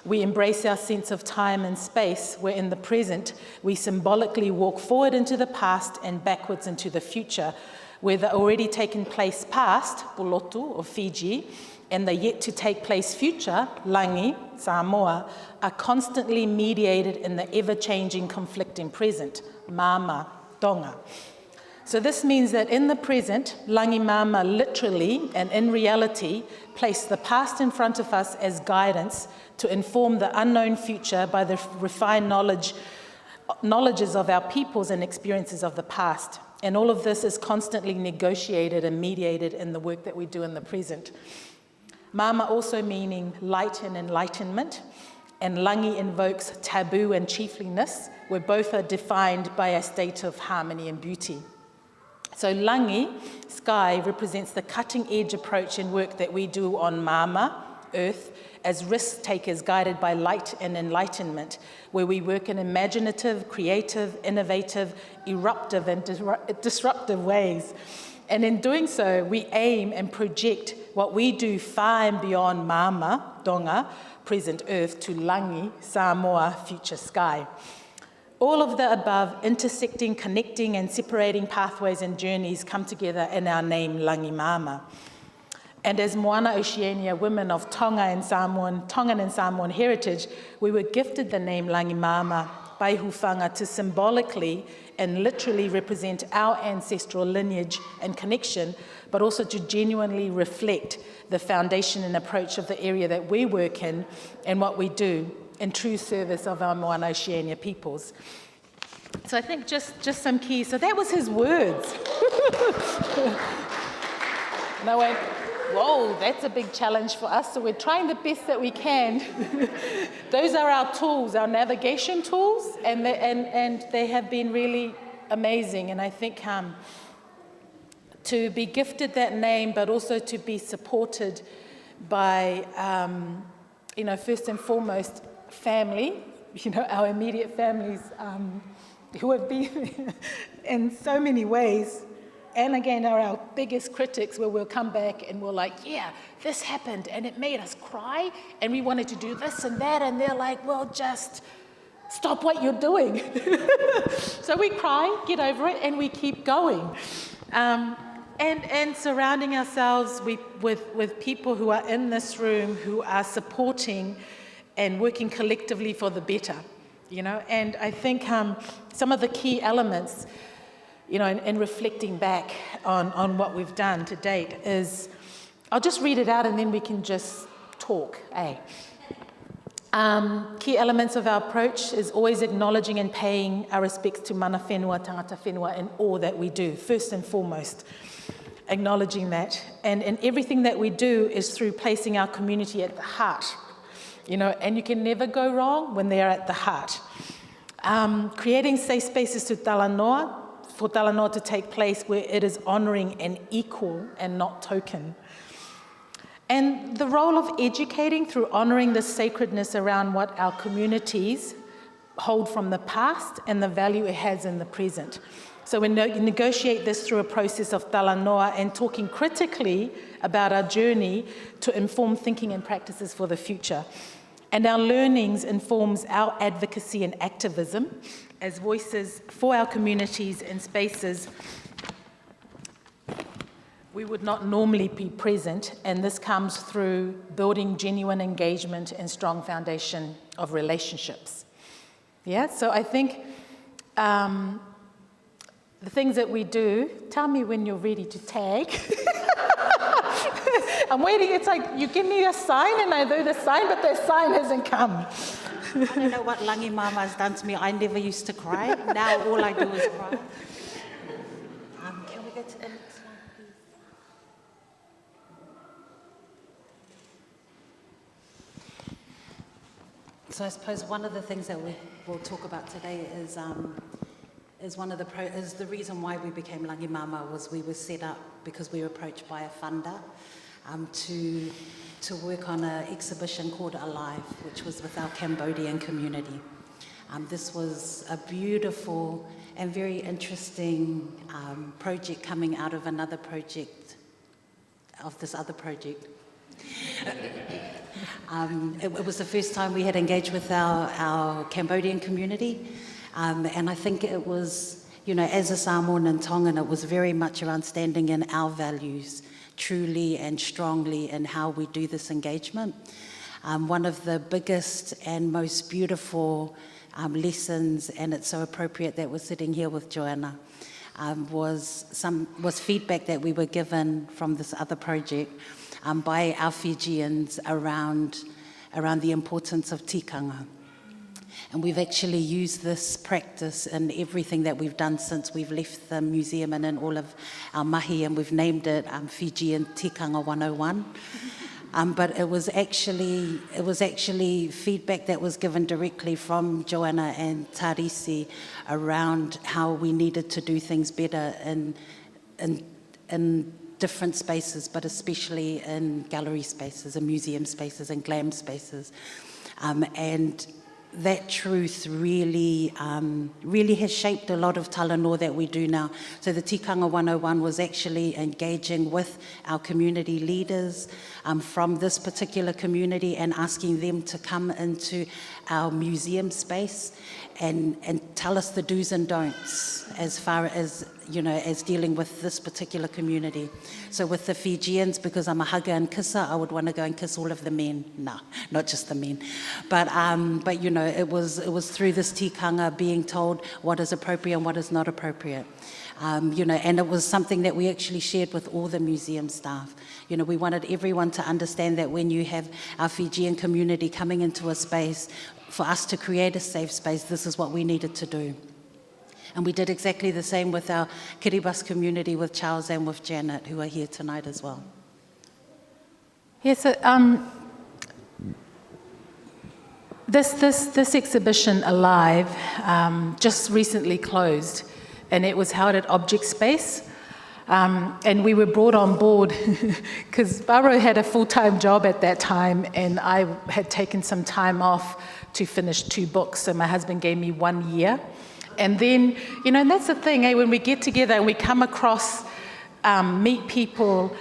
We embrace our sense of time and space, where in the present we symbolically walk forward into the past and backwards into the future, where the already taken place past, Bulotu or Fiji, and the yet to take place future, Langi, Samoa, are constantly mediated in the ever-changing conflicting present, Mama, Tonga. So this means that in the present, Lagi-Maama literally and in reality place the past in front of us as guidance to inform the unknown future by the refined knowledges of our peoples and experiences of the past. And all of this is constantly negotiated and mediated in the work that we do in the present. Mama also meaning light and enlightenment, and Langi invokes taboo and chiefliness, where both are defined by a state of harmony and beauty. So Langi, sky, represents the cutting-edge approach and work that we do on Mama, earth, as risk takers guided by light and enlightenment, where we work in imaginative, creative, innovative, eruptive, and disruptive ways. And in doing so, we aim and project what we do far and beyond Mama, Donga, present earth, to Langi, Samoa, future sky. All of the above intersecting, connecting and separating pathways and journeys come together in our name, Lagi-Maama. And as Moana Oceania women of Tongan and Samoan heritage, we were gifted the name Lagi-Maama by Hufanga to symbolically and literally represent our ancestral lineage and connection, but also to genuinely reflect the foundation and approach of the area that we work in and what we do in true service of our Moana Oceania peoples. So I think just some keys. So that was his words. And I went, whoa, that's a big challenge for us. So we're trying the best that we can. Those are our tools, our navigation tools, and they have been really amazing. And I think to be gifted that name, but also to be supported by, first and foremost, family, our immediate families who have been in so many ways, and again are our biggest critics, where we'll come back and we're like, yeah, this happened and it made us cry and we wanted to do this and that, and they're like, well, just stop what you're doing. So we cry, get over it, and we keep going. And surrounding ourselves with people who are in this room, who are supporting and working collectively for the better, And I think some of the key elements, in reflecting back on what we've done to date is, I'll just read it out and then we can just talk, Key elements of our approach is always acknowledging and paying our respects to mana whenua, tangata whenua in all that we do, first and foremost. Acknowledging that. And everything that we do is through placing our community at the heart, and you can never go wrong when they are at the heart. Creating safe spaces for talanoa to take place where it is honouring and equal and not token. And the role of educating through honouring the sacredness around what our communities hold from the past and the value it has in the present. So we negotiate this through a process of talanoa and talking critically about our journey to inform thinking and practices for the future. And our learnings informs our advocacy and activism as voices for our communities in spaces we would not normally be present, and this comes through building genuine engagement and strong foundation of relationships. Yeah, so I think the things that we do, tell me when you're ready to tag. I'm waiting, it's like you give me a sign and I do the sign, but the sign hasn't come. I don't know what Lagi-Maama has done to me. I never used to cry. Now all I do is cry. Can we go to the next slide, please? So I suppose one of the things that we will talk about today is the reason why we became Lagi-Maama was we were set up because we were approached by a funder to work on an exhibition called Alive, which was with our Cambodian community. This was a beautiful and very interesting project coming out of another project, of this other project. It was the first time we had engaged with our Cambodian community, and I think it was, as a Samoan and Tongan, it was very much around standing in our values truly and strongly in how we do this engagement. One of the biggest and most beautiful lessons, and it's so appropriate that we're sitting here with Joana, was feedback that we were given from this other project by our Fijians around the importance of tikanga. And we've actually used this practice in everything that we've done since we've left the museum and in all of our mahi, and we've named it Fijian Tikanga 101. But it was actually feedback that was given directly from Joana and Tarisi around how we needed to do things better in different spaces, but especially in gallery spaces and museum spaces and glam spaces. And that truth really, really has shaped a lot of talanoa that we do now. So the Tikanga 101 was actually engaging with our community leaders from this particular community and asking them to come into our museum space and tell us the do's and don'ts as far as, you know, as dealing with this particular community. So with the Fijians, because I'm a hugger and kisser, I would want to go and kiss all of the men. No, not just the men. But you know, it was through this tikanga being told what is appropriate and what is not appropriate. You know, and it was something that we actually shared with all the museum staff. You know, we wanted everyone to understand that when you have our Fijian community coming into a space, for us to create a safe space, this is what we needed to do. And we did exactly the same with our Kiribati community, with Charles and with Janet, who are here tonight as well. Yes, this exhibition, Alive, just recently closed, and it was held at Object Space. And we were brought on board because Barbara had a full-time job at that time, and I had taken some time off to finish 2 books, so my husband gave me 1 year. And then, you know, and that's the thing, when we get together and we come across, meet people,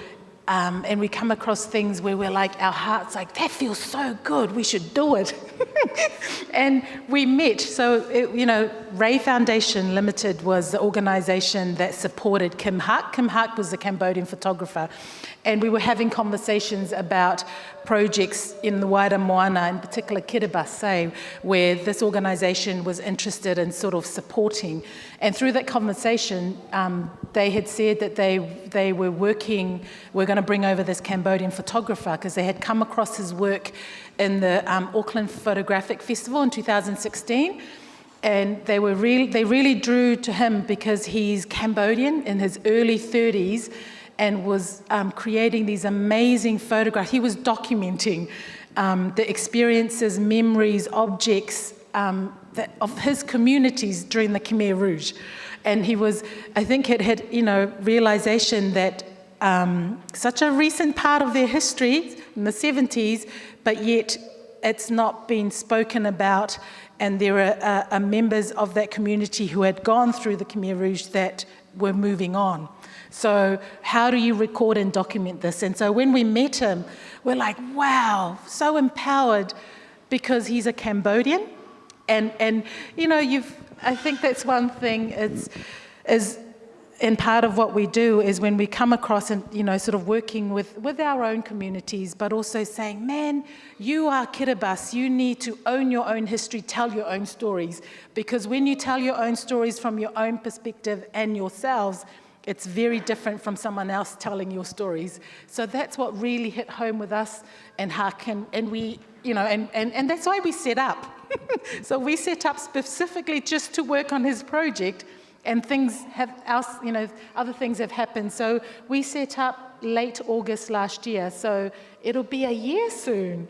and we come across things where we're like, our heart's like, that feels so good, we should do it. And we met. So, you know, Ray Foundation Limited was the organization that supported Kim Hak. Kim Hak was a Cambodian photographer. And we were having conversations about projects in the wider Moana, in particular Kiribati, where this organization was interested in sort of supporting. And through that conversation, they had said that they were going to bring over this Cambodian photographer because they had come across his work in the Auckland Photographic Festival in 2016. And they really drew to him because he's Cambodian in his early 30s and was creating these amazing photographs. He was documenting the experiences, memories, objects of his communities during the Khmer Rouge. And he was, I think it had, you know, realization that such a recent part of their history in the 70s, but yet it's not been spoken about, and there are members of that community who had gone through the Khmer Rouge that were moving on. So how do you record and document this? And so when we met him, we're like, wow, so empowered because he's a Cambodian. And you know, I think that's one thing and part of what we do is when we come across and, you know, sort of working with our own communities, but also saying, man, you are Kiribati, you need to own your own history, tell your own stories. Because when you tell your own stories from your own perspective and yourselves, it's very different from someone else telling your stories. So that's what really hit home with us and Hak, and we, you know, and that's why we set up. So we set up specifically just to work on his project, and things have, you know, other things have happened. So we set up late August last year, so it'll be a year soon.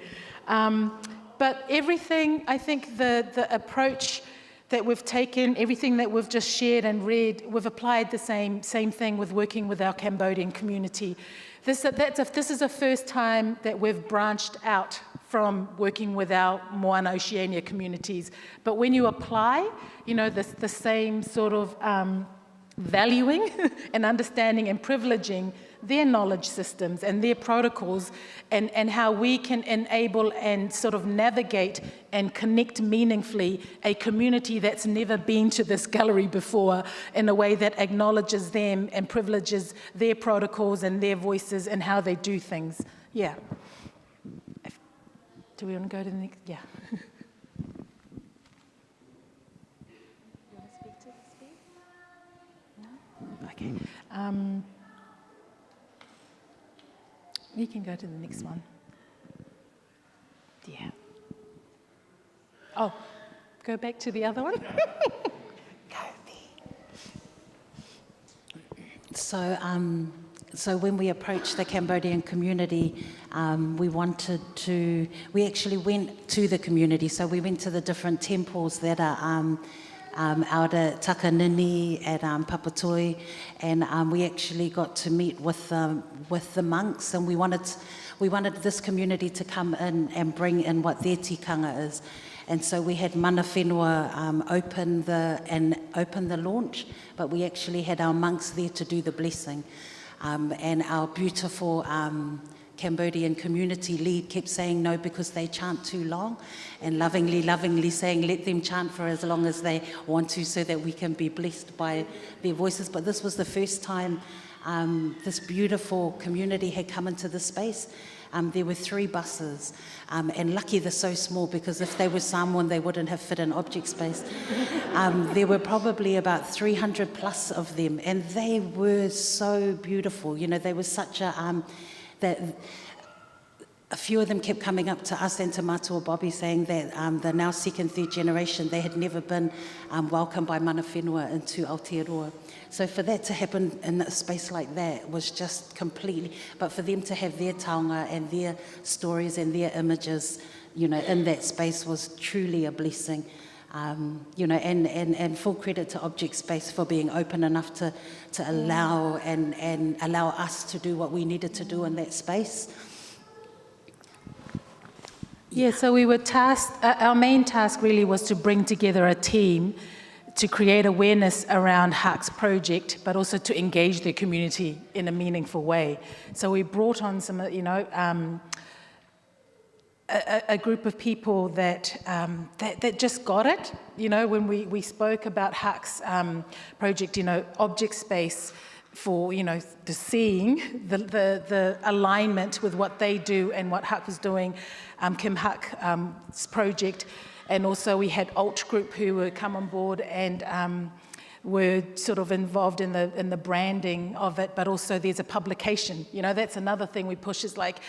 But everything, I think the approach that we've taken, everything that we've just shared and read, we've applied the same thing with working with our Cambodian community. This is the first time that we've branched out from working with our Moana Oceania communities. But when you apply, you know, the same sort of valuing and understanding and privileging their knowledge systems and their protocols, and how we can enable and sort of navigate and connect meaningfully a community that's never been to this gallery before in a way that acknowledges them and privileges their protocols and their voices and how they do things. Yeah. Do we want to go to the next? Yeah. You want to speak to this? No? Okay. You can go to the next one. Yeah. Oh, go back to the other one. Go there. So when we approached the Cambodian community, we actually went to the community. So we went to the different temples that are out at Takanini, at Papatoi, and we actually got to meet with the monks, and we wanted this community to come in and bring in what their tikanga is. And so we had mana whenua open the launch, but we actually had our monks there to do the blessing. And our beautiful Cambodian community lead kept saying no because they chant too long, and lovingly saying let them chant for as long as they want to so that we can be blessed by their voices. But this was the first time this beautiful community had come into the space. There were 3 buses, and lucky they're so small, because if they were Samoan, they wouldn't have fit in object space. There were probably about 300 plus of them, and they were so beautiful. You know, they were such a, that a few of them kept coming up to us and to Matua Bobby saying that they're now 2nd, 3rd generation. They had never been welcomed by mana whenua into Aotearoa. So for that to happen in a space like that was just completely, but for them to have their taonga and their stories and their images, you know, in that space was truly a blessing. You know, and full credit to Object Space for being open enough to allow and allow us to do what we needed to do in that space. Yeah, so we were tasked, our main task really was to bring together a team to create awareness around Hut's project, but also to engage the community in a meaningful way. So we brought on some, you know, a group of people that just got it. You know, when we spoke about Hut's project, you know, Object Space, for, you know, the seeing the alignment with what they do and what Hut was doing, Kim Hut's project, and also we had Alt Group who were come on board and were sort of involved in the branding of it, but also there's a publication. You know, that's another thing we push is like,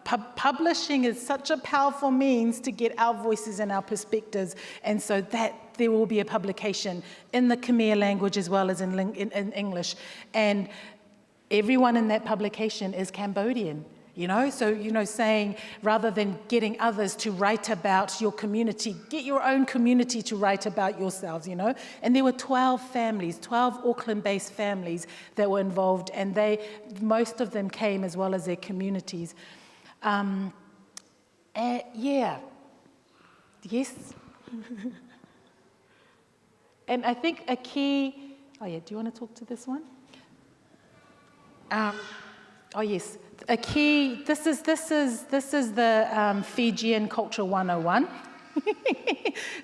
publishing is such a powerful means to get our voices and our perspectives, and so that there will be a publication in the Khmer language as well as in English, and everyone in that publication is Cambodian. You know, so, you know, saying rather than getting others to write about your community, get your own community to write about yourselves, you know. And there were 12 families, 12 Auckland-based families that were involved, and most of them came as well as their communities. Yeah, yes. And I think a key, oh yeah, do you want to talk to this one? Oh yes. A key, this is the Fijian Culture 101.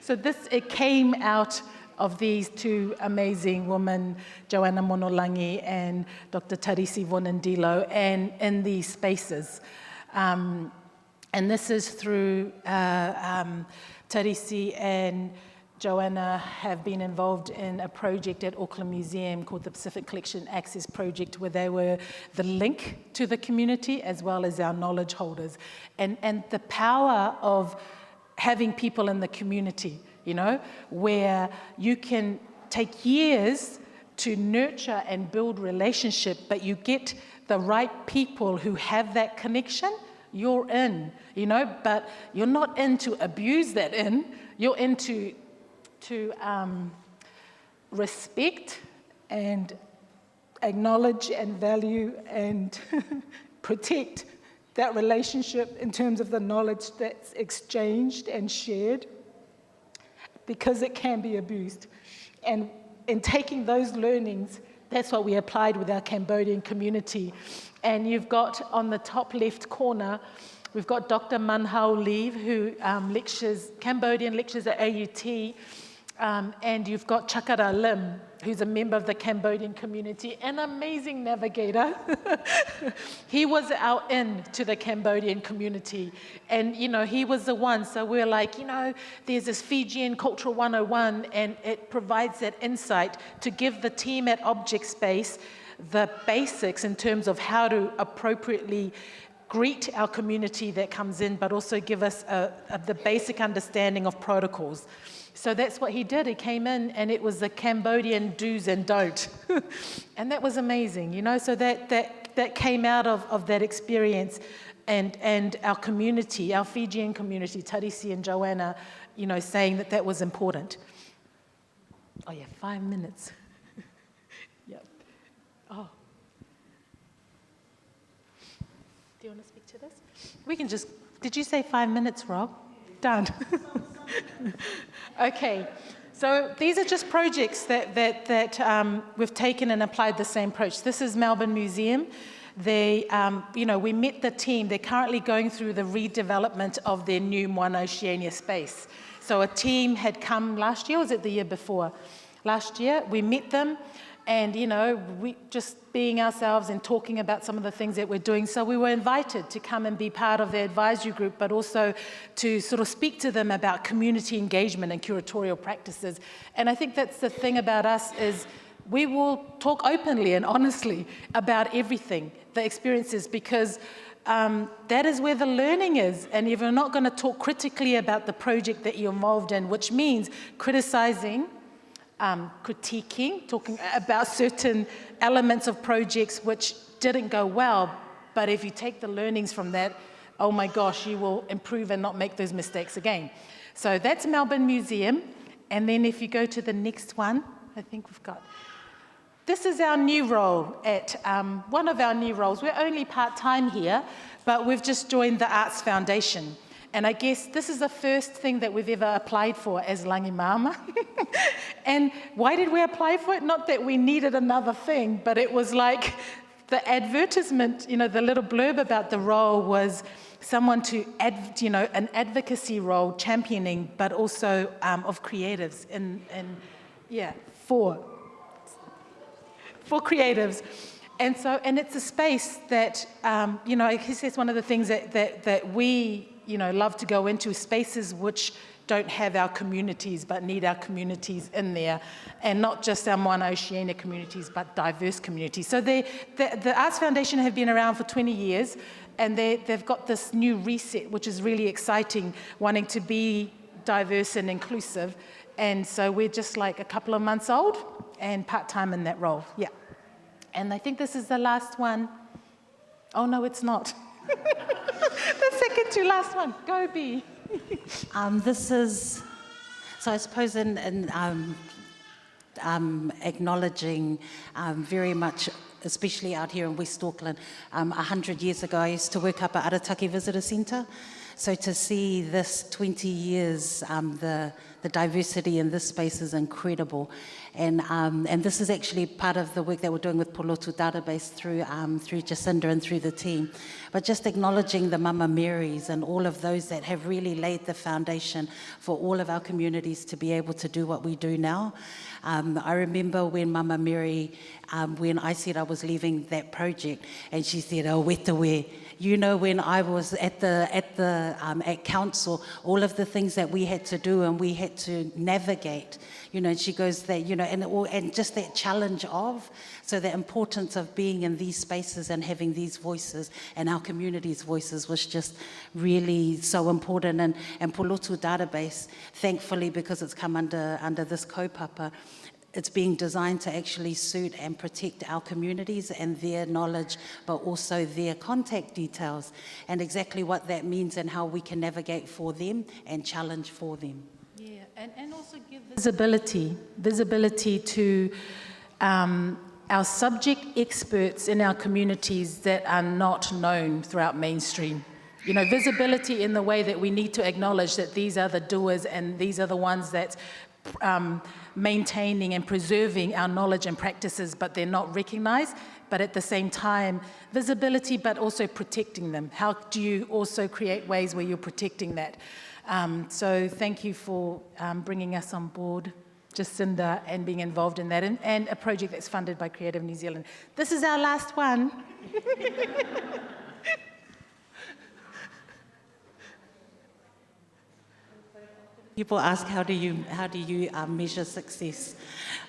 So it came out of these 2 amazing women, Joana Monolagi and Dr. Tarisi Vonandilo, and in these spaces. And this is through Tarisi and Joanna have been involved in a project at Auckland Museum called the Pacific Collection Access Project, where they were the link to the community as well as our knowledge holders. And the power of having people in the community, you know, where you can take years to nurture and build relationship, but you get the right people who have that connection, you're in, you know, but you're not in to abuse that in, you're into to respect and acknowledge and value and protect that relationship in terms of the knowledge that's exchanged and shared, because it can be abused. And in taking those learnings, that's what we applied with our Cambodian community. And you've got on the top left corner, we've got Dr. Manhao Leave, who Cambodian lectures at AUT, and you've got Chakara Lim, who's a member of the Cambodian community, an amazing navigator. He was our in to the Cambodian community, and, you know, he was the one. So we're like, you know, there's this Fijian Cultural 101, and it provides that insight to give the team at Object Space the basics in terms of how to appropriately greet our community that comes in, but also give us the basic understanding of protocols. So that's what he did. He came in, and it was the Cambodian do's and don't. And that was amazing, you know, so that came out of that experience, and our community, our Fijian community, Tarisi and Joanna, you know, saying that was important. Oh yeah, 5 minutes. Yep. Oh. Do you want to speak to this? We can just, did you say 5 minutes, Rob? Done. Okay. So these are just projects that we've taken and applied the same approach. This is Melbourne Museum. They, we met the team. They're currently going through the redevelopment of their new Moana Oceania space. So a team had come last year, or was it the year before? Last year, we met them, and, we just being ourselves and talking about some of the things that we're doing. So we were invited to come and be part of the advisory group, but also to sort of speak to them about community engagement and curatorial practices. And I think that's the thing about us is we will talk openly and honestly about everything, the experiences, because that is where the learning is. And if you're not going to talk critically about the project that you're involved in, which means criticizing, critiquing, talking about certain elements of projects which didn't go well, but if you take the learnings from that, oh my gosh, you will improve and not make those mistakes again. So that's Melbourne Museum. And then if you go to the next one, I think we've got, this is our new role at, one of our new roles. We're only part-time here, but we've just joined the Arts Foundation. And I guess this is the first thing that we've ever applied for as Lagi-Maama. And why did we apply for it? Not that we needed another thing, but it was like the advertisement, the little blurb about the role was someone to, an advocacy role championing, but also of creatives, for creatives. And so, and it's a space that, I guess that's one of the things that we, love to go into, spaces which don't have our communities, but need our communities in there, and not just our Moana Oceania communities, but diverse communities. So the Arts Foundation have been around for 20 years, and they've got this new reset, which is really exciting, wanting to be diverse and inclusive. And so we're just like a couple of months old and part-time in that role, yeah. And I think this is the last one. Oh, no, it's not. The second to last one. Go, B. This is, so I suppose in acknowledging very much, especially out here in West Auckland, 100 years ago I used to work up at Arataki Visitor Centre. So to see this 20 years, the diversity in this space is incredible. And this is actually part of the work that we're doing with Polotu Database through Jacinda and through the team. But just acknowledging the Mama Marys and all of those that have really laid the foundation for all of our communities to be able to do what we do now. I remember when Mama Mary, when I said I was leaving that project, and she said, "Oh, wetawe." When I was at council, all of the things that we had to do and we had to navigate, and she goes that, and just that challenge of, so the importance of being in these spaces and having these voices and our community's voices was just really so important. And Polotu Database, thankfully, because it's come under this kaupapa, it's being designed to actually suit and protect our communities and their knowledge, but also their contact details and exactly what that means and how we can navigate for them and challenge for them. Yeah, and also give visibility to our subject experts in our communities that are not known throughout mainstream. Visibility in the way that we need to acknowledge that these are the doers and these are the ones that maintaining and preserving our knowledge and practices, but they're not recognized. But at the same time, visibility, but also protecting them. How do you also create ways where you're protecting that? So thank you for bringing us on board, Jacinda, and being involved in that, and a project that's funded by Creative New Zealand. This is our last one. People ask, how do you measure success?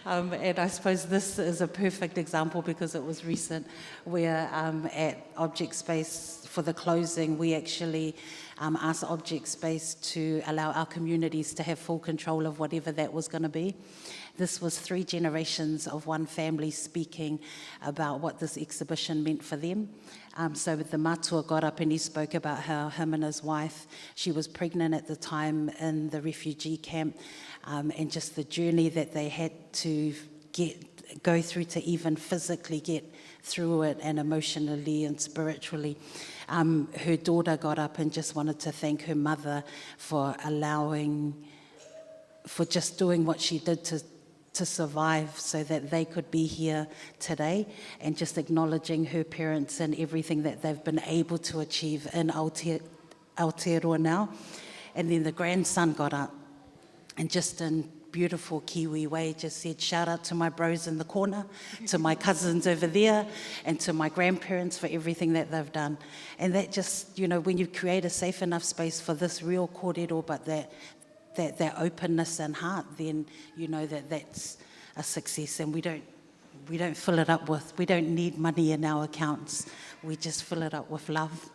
And I suppose this is a perfect example because it was recent, where at Object Space for the closing, we actually asked Object Space to allow our communities to have full control of whatever that was going to be. This was 3 generations of one family speaking about what this exhibition meant for them. So the matua got up and he spoke about how him and his wife, she was pregnant at the time in the refugee camp, and just the journey that they had to go through to even physically get through it, and emotionally and spiritually. Her daughter got up and just wanted to thank her mother for just doing what she did to survive so that they could be here today, and just acknowledging her parents and everything that they've been able to achieve in Aotearoa now. And then the grandson got up and just in beautiful Kiwi way just said, shout out to my bros in the corner, to my cousins over there, and to my grandparents for everything that they've done. And that just, you know, when you create a safe enough space for this real kōrero, but that openness and heart, then you know that that's a success. And we don't fill it up with, we don't need money in our accounts. We just fill it up with love.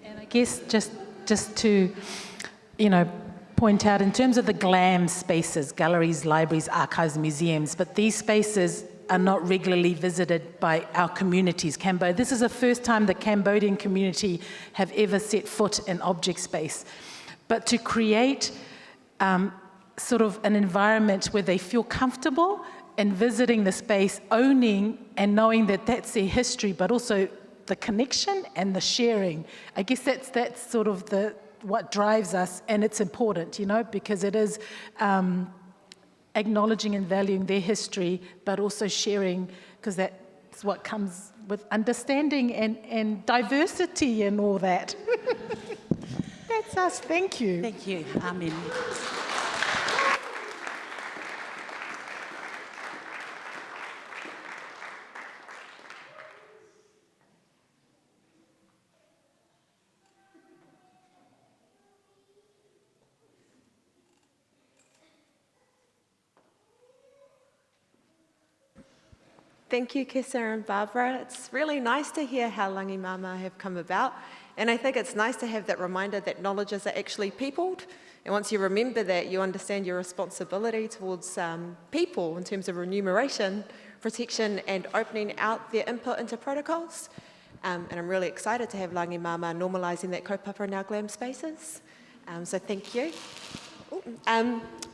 And I guess just to, you know, point out in terms of the GLAM spaces, galleries, libraries, archives, museums, but these spaces are not regularly visited by our communities. This is the first time the Cambodian community have ever set foot in object space. But to create sort of an environment where they feel comfortable in visiting the space, owning and knowing that that's their history, but also the connection and the sharing. I guess that's sort of what drives us, and it's important, you know, because it is acknowledging and valuing their history, but also sharing, because that's what comes with understanding and diversity and all that. That's us. Thank you. Thank you. Amen. Thank you, Kessa and Barbara. It's really nice to hear how Lagi-Maama have come about. And I think it's nice to have that reminder that knowledges are actually peopled. And once you remember that, you understand your responsibility towards people in terms of remuneration, protection, and opening out their input into protocols. And I'm really excited to have Lagi-Maama normalising that kaupapa in our GLAM spaces. So thank you.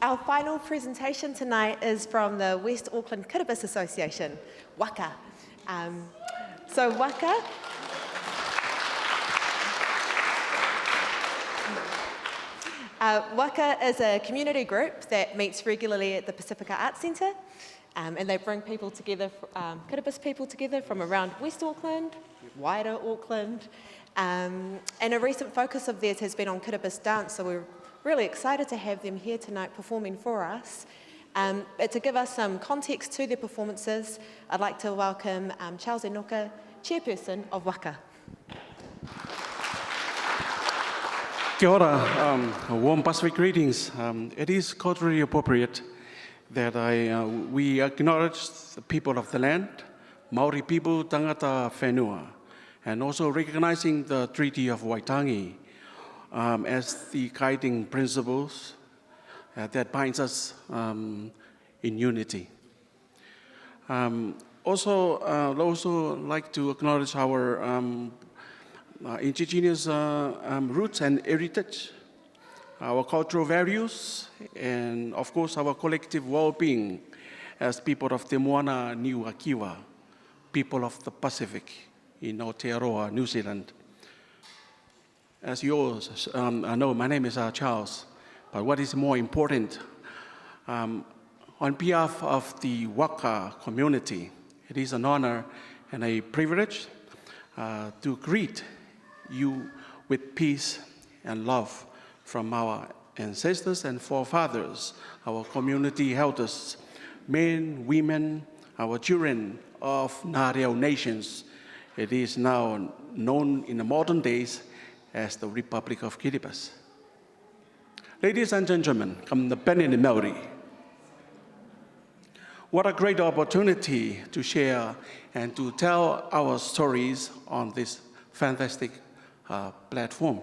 Our final presentation tonight is from the West Auckland Kiribati Association, WAKA. So WAKA WAKA is a community group that meets regularly at the Pacifica Arts Centre, and they bring people together, Kiribati people together from around West Auckland, wider Auckland, and a recent focus of theirs has been on Kiribati dance, so we're really excited to have them here tonight performing for us. But to give us some context to their performances, I'd like to welcome Charles Enoka, chairperson of WAKA. Kia ora, warm Pacific greetings. It is culturally appropriate that we acknowledge the people of the land, Maori people, tangata whenua, and also recognizing the Treaty of Waitangi as the guiding principles that binds us in unity. Also, I'd also like to acknowledge our indigenous roots and heritage, our cultural values, and of course our collective well-being as people of Te Moana Niu Akiwa, people of the Pacific in Aotearoa, New Zealand. As you all know, my name is Charles, but what is more important, on behalf of the WAKA community, it is an honor and a privilege to greet you with peace and love from our ancestors and forefathers, our community elders, men, women, our children of Ngāreo nations. It is now known in the modern days as the Republic of Kiribati. Ladies and gentlemen, come the Penini Maori. What a great opportunity to share and to tell our stories on this fantastic platform.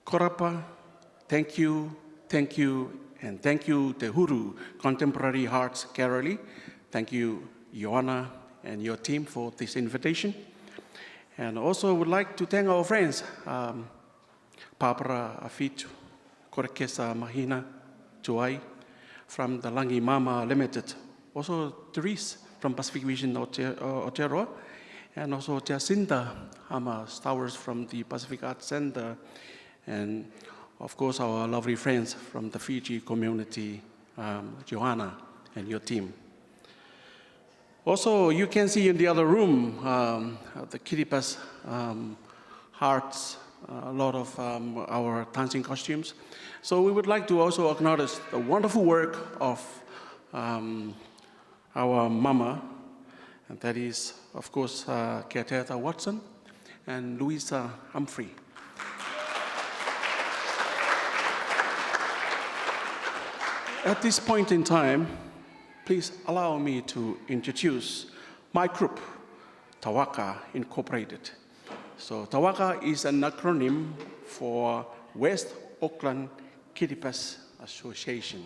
Korapa, thank you, and thank you to Uru Contemporary Arts Gallery. Thank you, Ioana and your team for this invitation. And also would like to thank our friends, Makuati-Afitu, Kolokesa, Māhina-Tuai, from the Lagi-Maama Limited. Also Therese from Pacific Vision Aotearoa, and also Jacinta Towers from the Pacific Arts Center, and of course our lovely friends from the Fiji community, Joana and your team. Also, you can see in the other room the Kiribati hearts, a lot of our dancing costumes. So we would like to also acknowledge the wonderful work of our mama, and that is, of course, Kaetaeta Watson and Louisa Humphry. At this point in time, please allow me to introduce my group, WAKA Incorporated. So WAKA is an acronym for West Auckland Kiribati Association.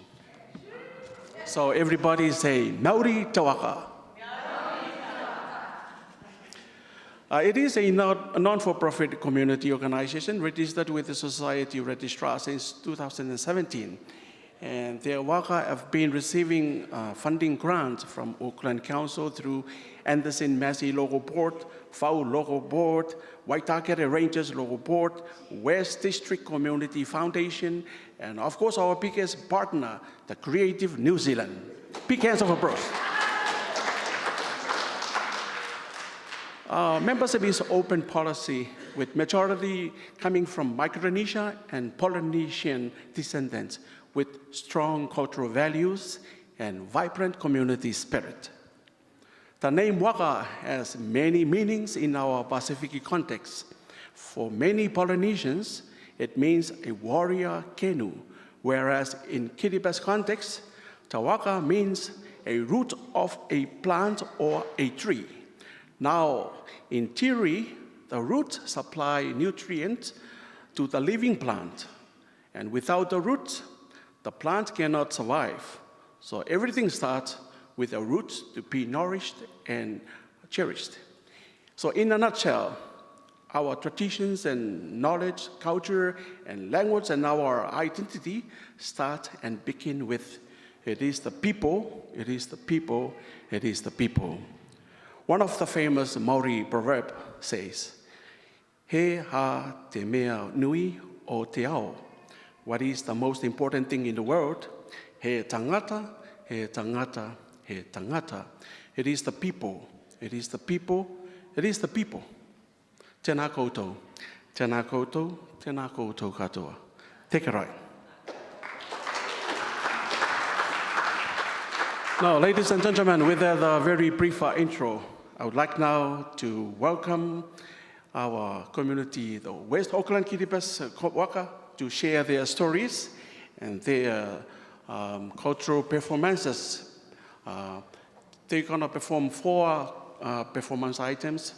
So everybody say, Mauri WAKA. It is a non-for-profit community organization registered with the Society Registrar since 2017. And their WAKA have been receiving funding grants from Auckland Council through Anderson Massey Local Board, FAU Local Board, Waitākere Rangers Local Board, West District Community Foundation, and of course our biggest partner, the Creative New Zealand. Big hands of applause. Membership is open policy with majority coming from Micronesia and Polynesian descendants with strong cultural values and vibrant community spirit. The name WAKA has many meanings in our Pacific context. For many Polynesians, it means a warrior canoe, whereas in Kiribati context, the WAKA means a root of a plant or a tree. Now, in theory, the roots supply nutrients to the living plant, and without the roots, the plant cannot survive. So everything starts with a root to be nourished and cherished. So in a nutshell, our traditions and knowledge, culture and language and our identity start and begin with, it is the people, it is the people, it is the people. One of the famous Maori proverb says, he ha te mea nui o te ao. What is the most important thing in the world? He tangata, he tangata, he tangata. It is the people, it is the people, it is the people. Tēnā koutou, tēnā koutou, tēnā koutou katoa. Take it right. Now, ladies and gentlemen, with that very brief intro, I would like now to welcome our community, the West Auckland Kiribati WAKA, to share their stories and their cultural performances. They're going to perform 4 performance items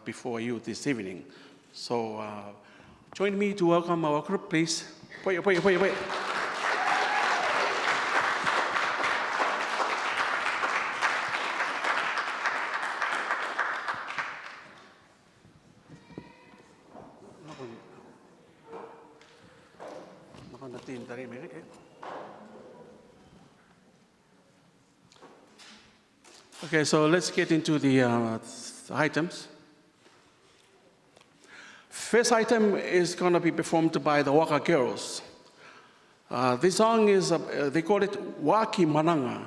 before you this evening. So join me to welcome our group, please. Wait. Okay, so let's get into the items. First item is going to be performed by the WAKA girls. This song is, they call it Waki Mananga.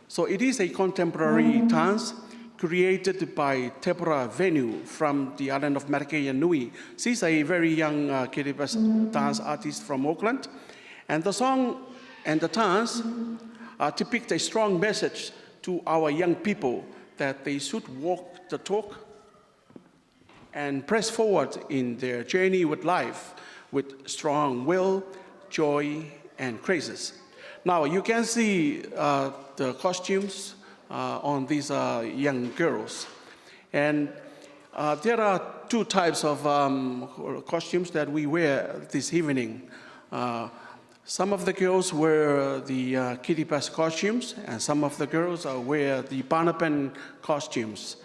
So it is a contemporary dance created by Tepura Venu from the island of Marikea Nui. She's a very young Kiribati dance artist from Auckland. And the song and the dance depict a strong message to our young people that they should walk the talk and press forward in their journey with life with strong will, joy, and graces. Now, you can see the costumes on these young girls. And there are 2 types of costumes that we wear this evening. Some of the girls wear the Kiribati costumes, and some of the girls wear the Panapan costumes.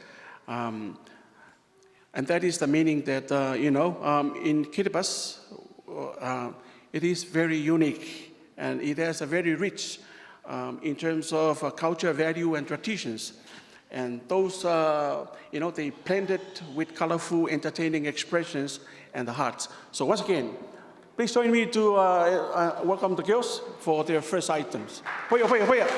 And that is the meaning that, in Kiribati, it is very unique, and it has a very rich in terms of culture, value, and traditions. And those, they blended with colorful, entertaining expressions and the hearts. So once again, please join me to welcome the girls for their first items. Hoya, hoya, hoya.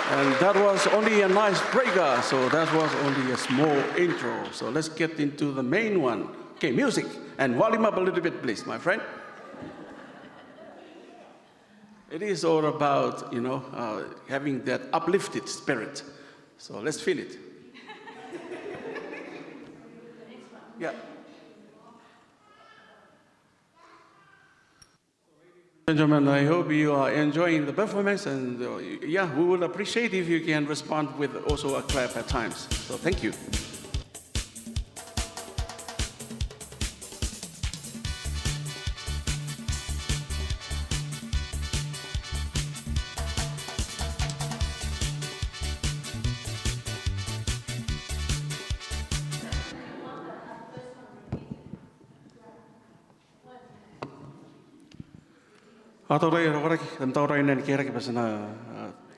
And that was only a nice breaker, so that was only a small intro. So let's get into the main one. Okay, music, and volume up a little bit, please, my friend. It is all about, having that uplifted spirit. So let's feel it. Yeah. Gentlemen, I hope you are enjoying the performance, and we would appreciate if you can respond with also a clap at times. So thank you.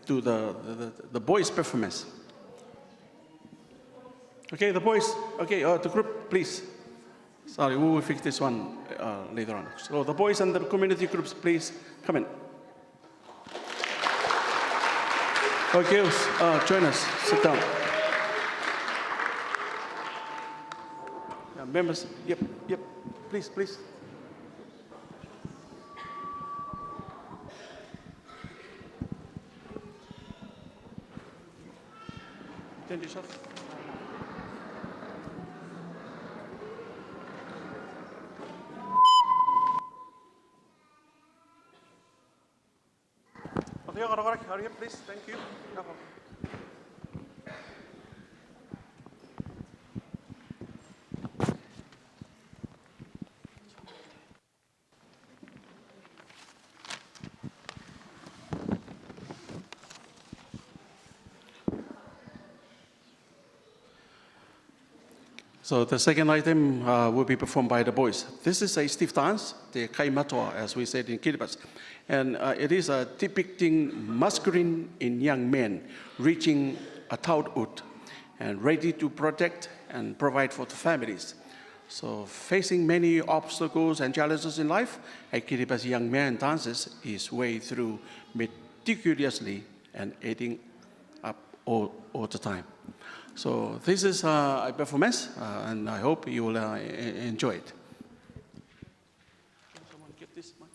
To the boys' performance. Okay, the boys. Okay, the group, please. Sorry, we will fix this one later on. So the boys and the community groups, please come in. Oh, girls, join us. Sit down. Members, yep. Please. Attend yourself. Hurry up, please. Thank you. No problem. So the second item will be performed by the boys. This is a stiff dance, the kaimatoa, as we said in Kiribati. And it is depicting masculine in young men reaching adulthood and ready to protect and provide for the families. So facing many obstacles and challenges in life, a Kiribati young man dances his way through meticulously and adding up all the time. So this is a performance, and I hope you will enjoy it. Can someone get this mic?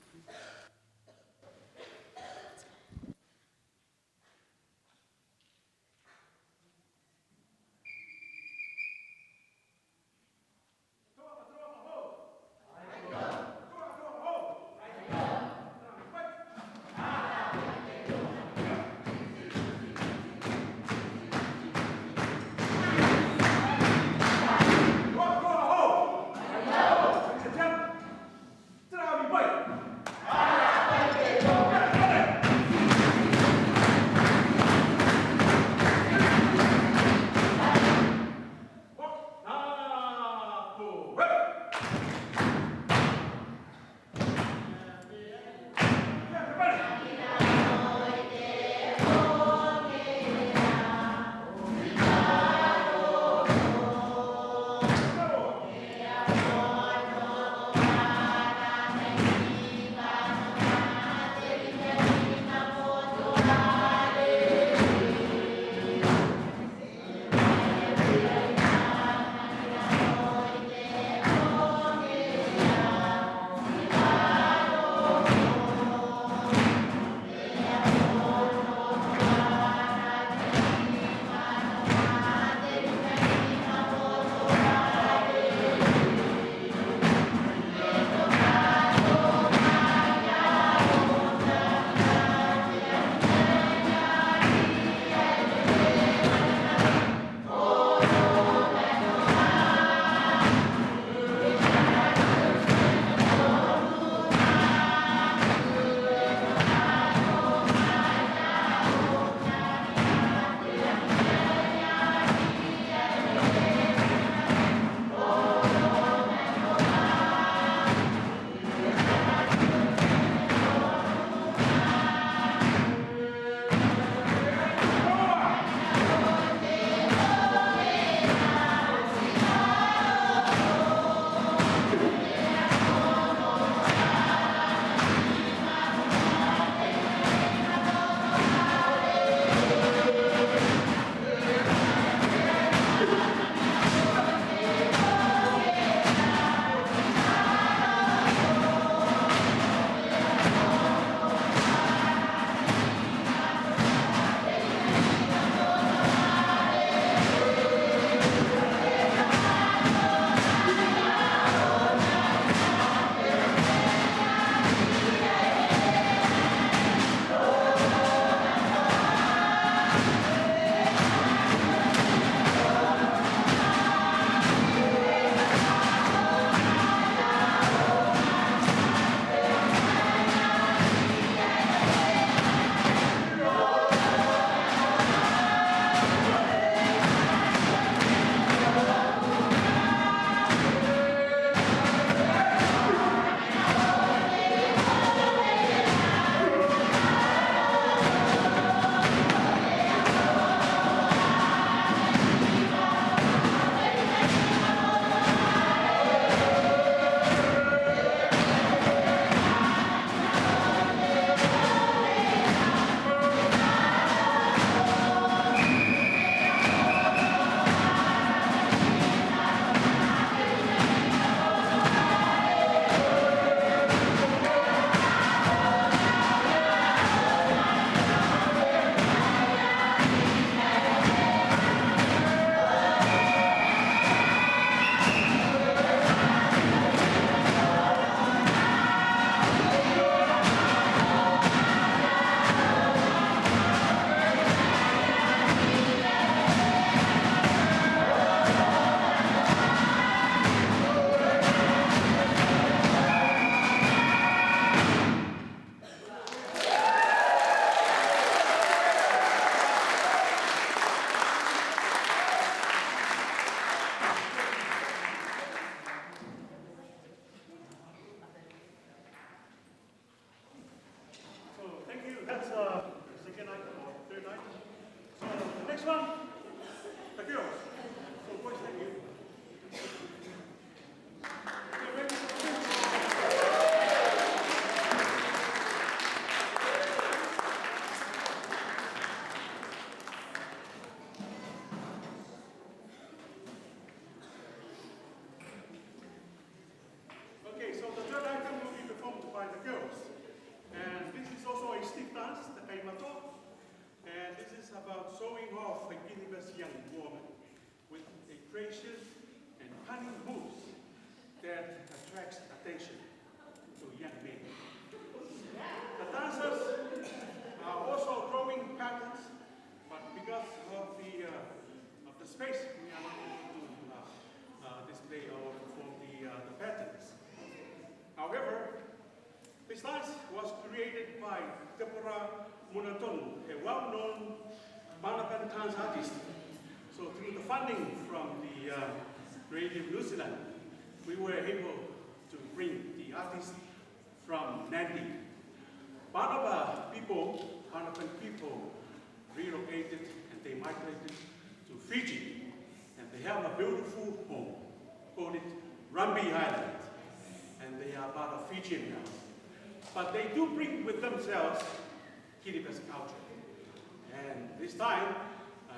Wait! by Tepora Munaton, a well-known Mānapan dance artist. So through the funding from the Radio New Zealand, we were able to bring the artist from Nandi. Mānapan people relocated and they migrated to Fiji, and they have a beautiful home, called it Rambi Island, and they are part of Fijian now. But they do bring with themselves Kiribati culture. And this time,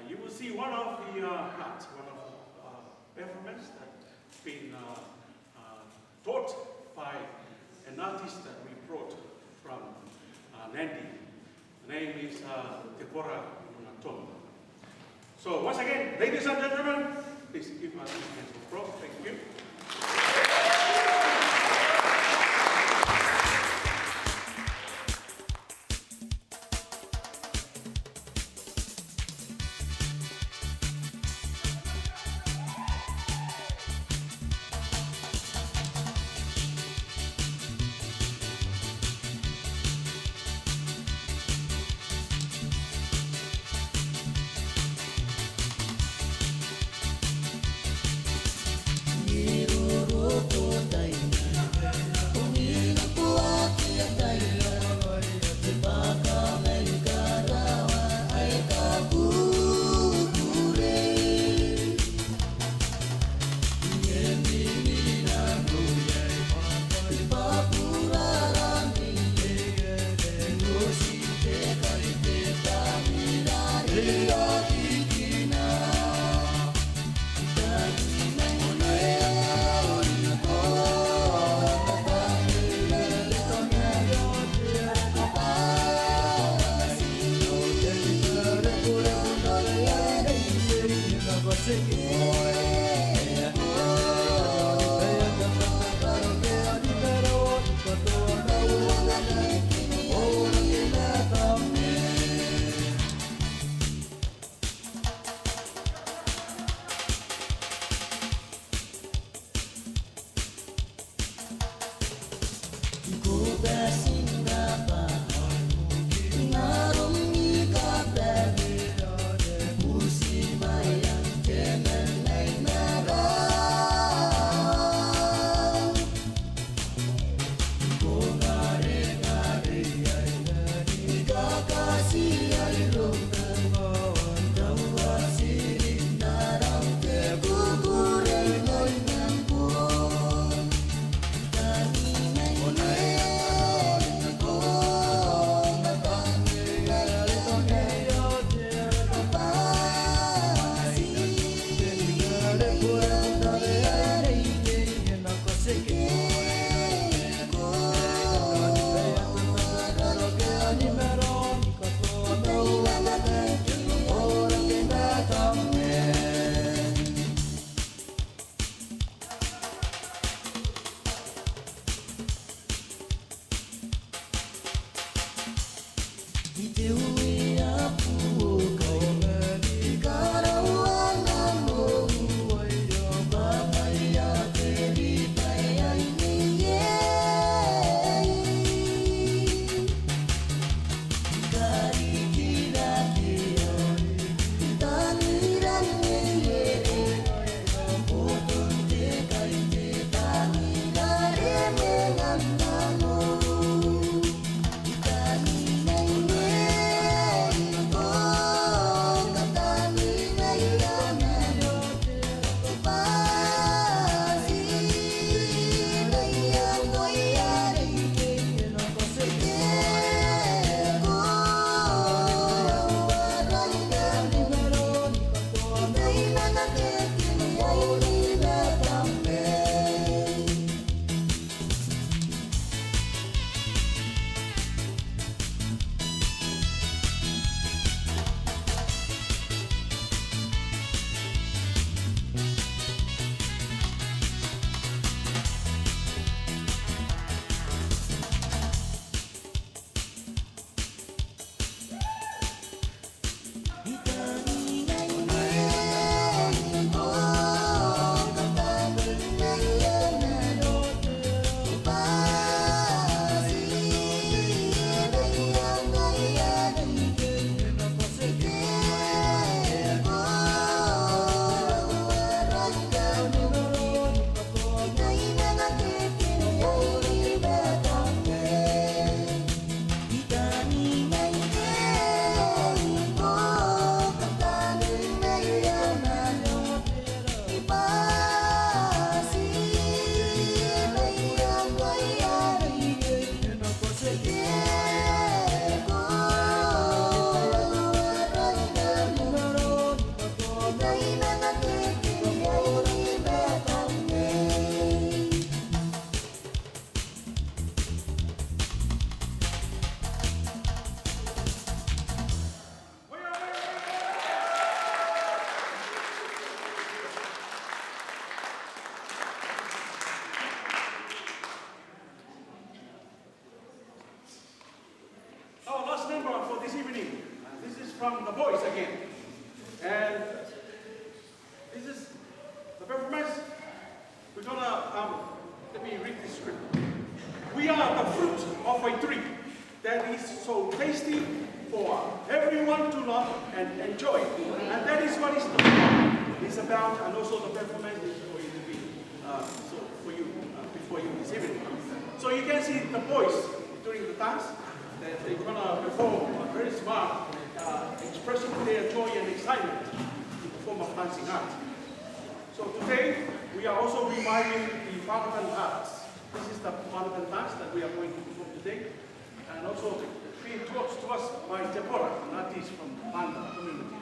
you will see one of the arts, one of performance that's been taught by an artist that we brought from Nandi. The name is Tepora Munaton. So once again, ladies and gentlemen, please give us a hand of applause. Thank you. from the boys again. And this is the performance. We're gonna, let me read this script. We are the fruit of a tree that is so tasty for everyone to love and enjoy. And that is what the film is about, and also the performance is going to be before you this evening. So you can see the boys during the dance that they're gonna perform a very smart, expressing their joy and excitement in the form of dancing art. So today we are also reviving the Whakapan arts. This is the Whakapan dance that we are going to perform today, and also being taught to us by Deborah, an artist from the Panda community.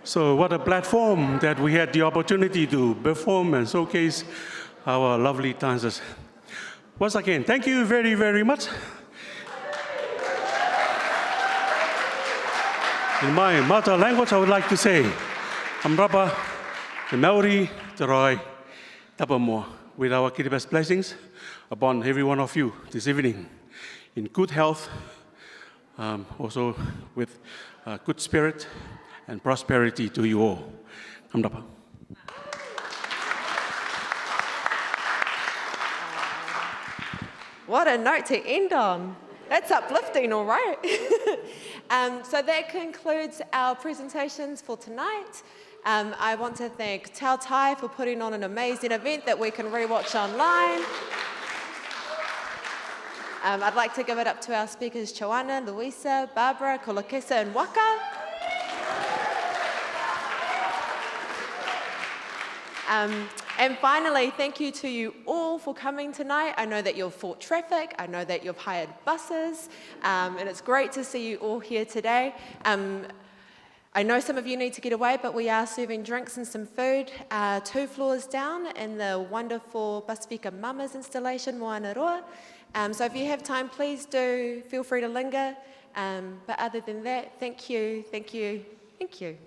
So what a platform that we had the opportunity to perform and showcase our lovely dancers. Once again, thank you very, very much. In my mother language, I would like to say, Amrapa, the Maori, te roi, tapa moa, with our Kiribati blessings upon every one of you this evening, in good health, also with good spirit and prosperity to you all. Amrapa. What a note to end on. That's uplifting, all right. So that concludes our presentations for tonight. I want to thank Tautai for putting on an amazing event that we can rewatch online. I'd like to give it up to our speakers, Joana, Louisa, Barbara, Kolokesa, and Waka. And finally, thank you to you all for coming tonight. I know that you've fought traffic, I know that you've hired buses, and it's great to see you all here today. I know some of you need to get away, but we are serving drinks and some food 2 floors down in the wonderful Pacifica Mamas installation, Moana Roa. So if you have time, please do feel free to linger. But other than that, thank you, thank you, thank you.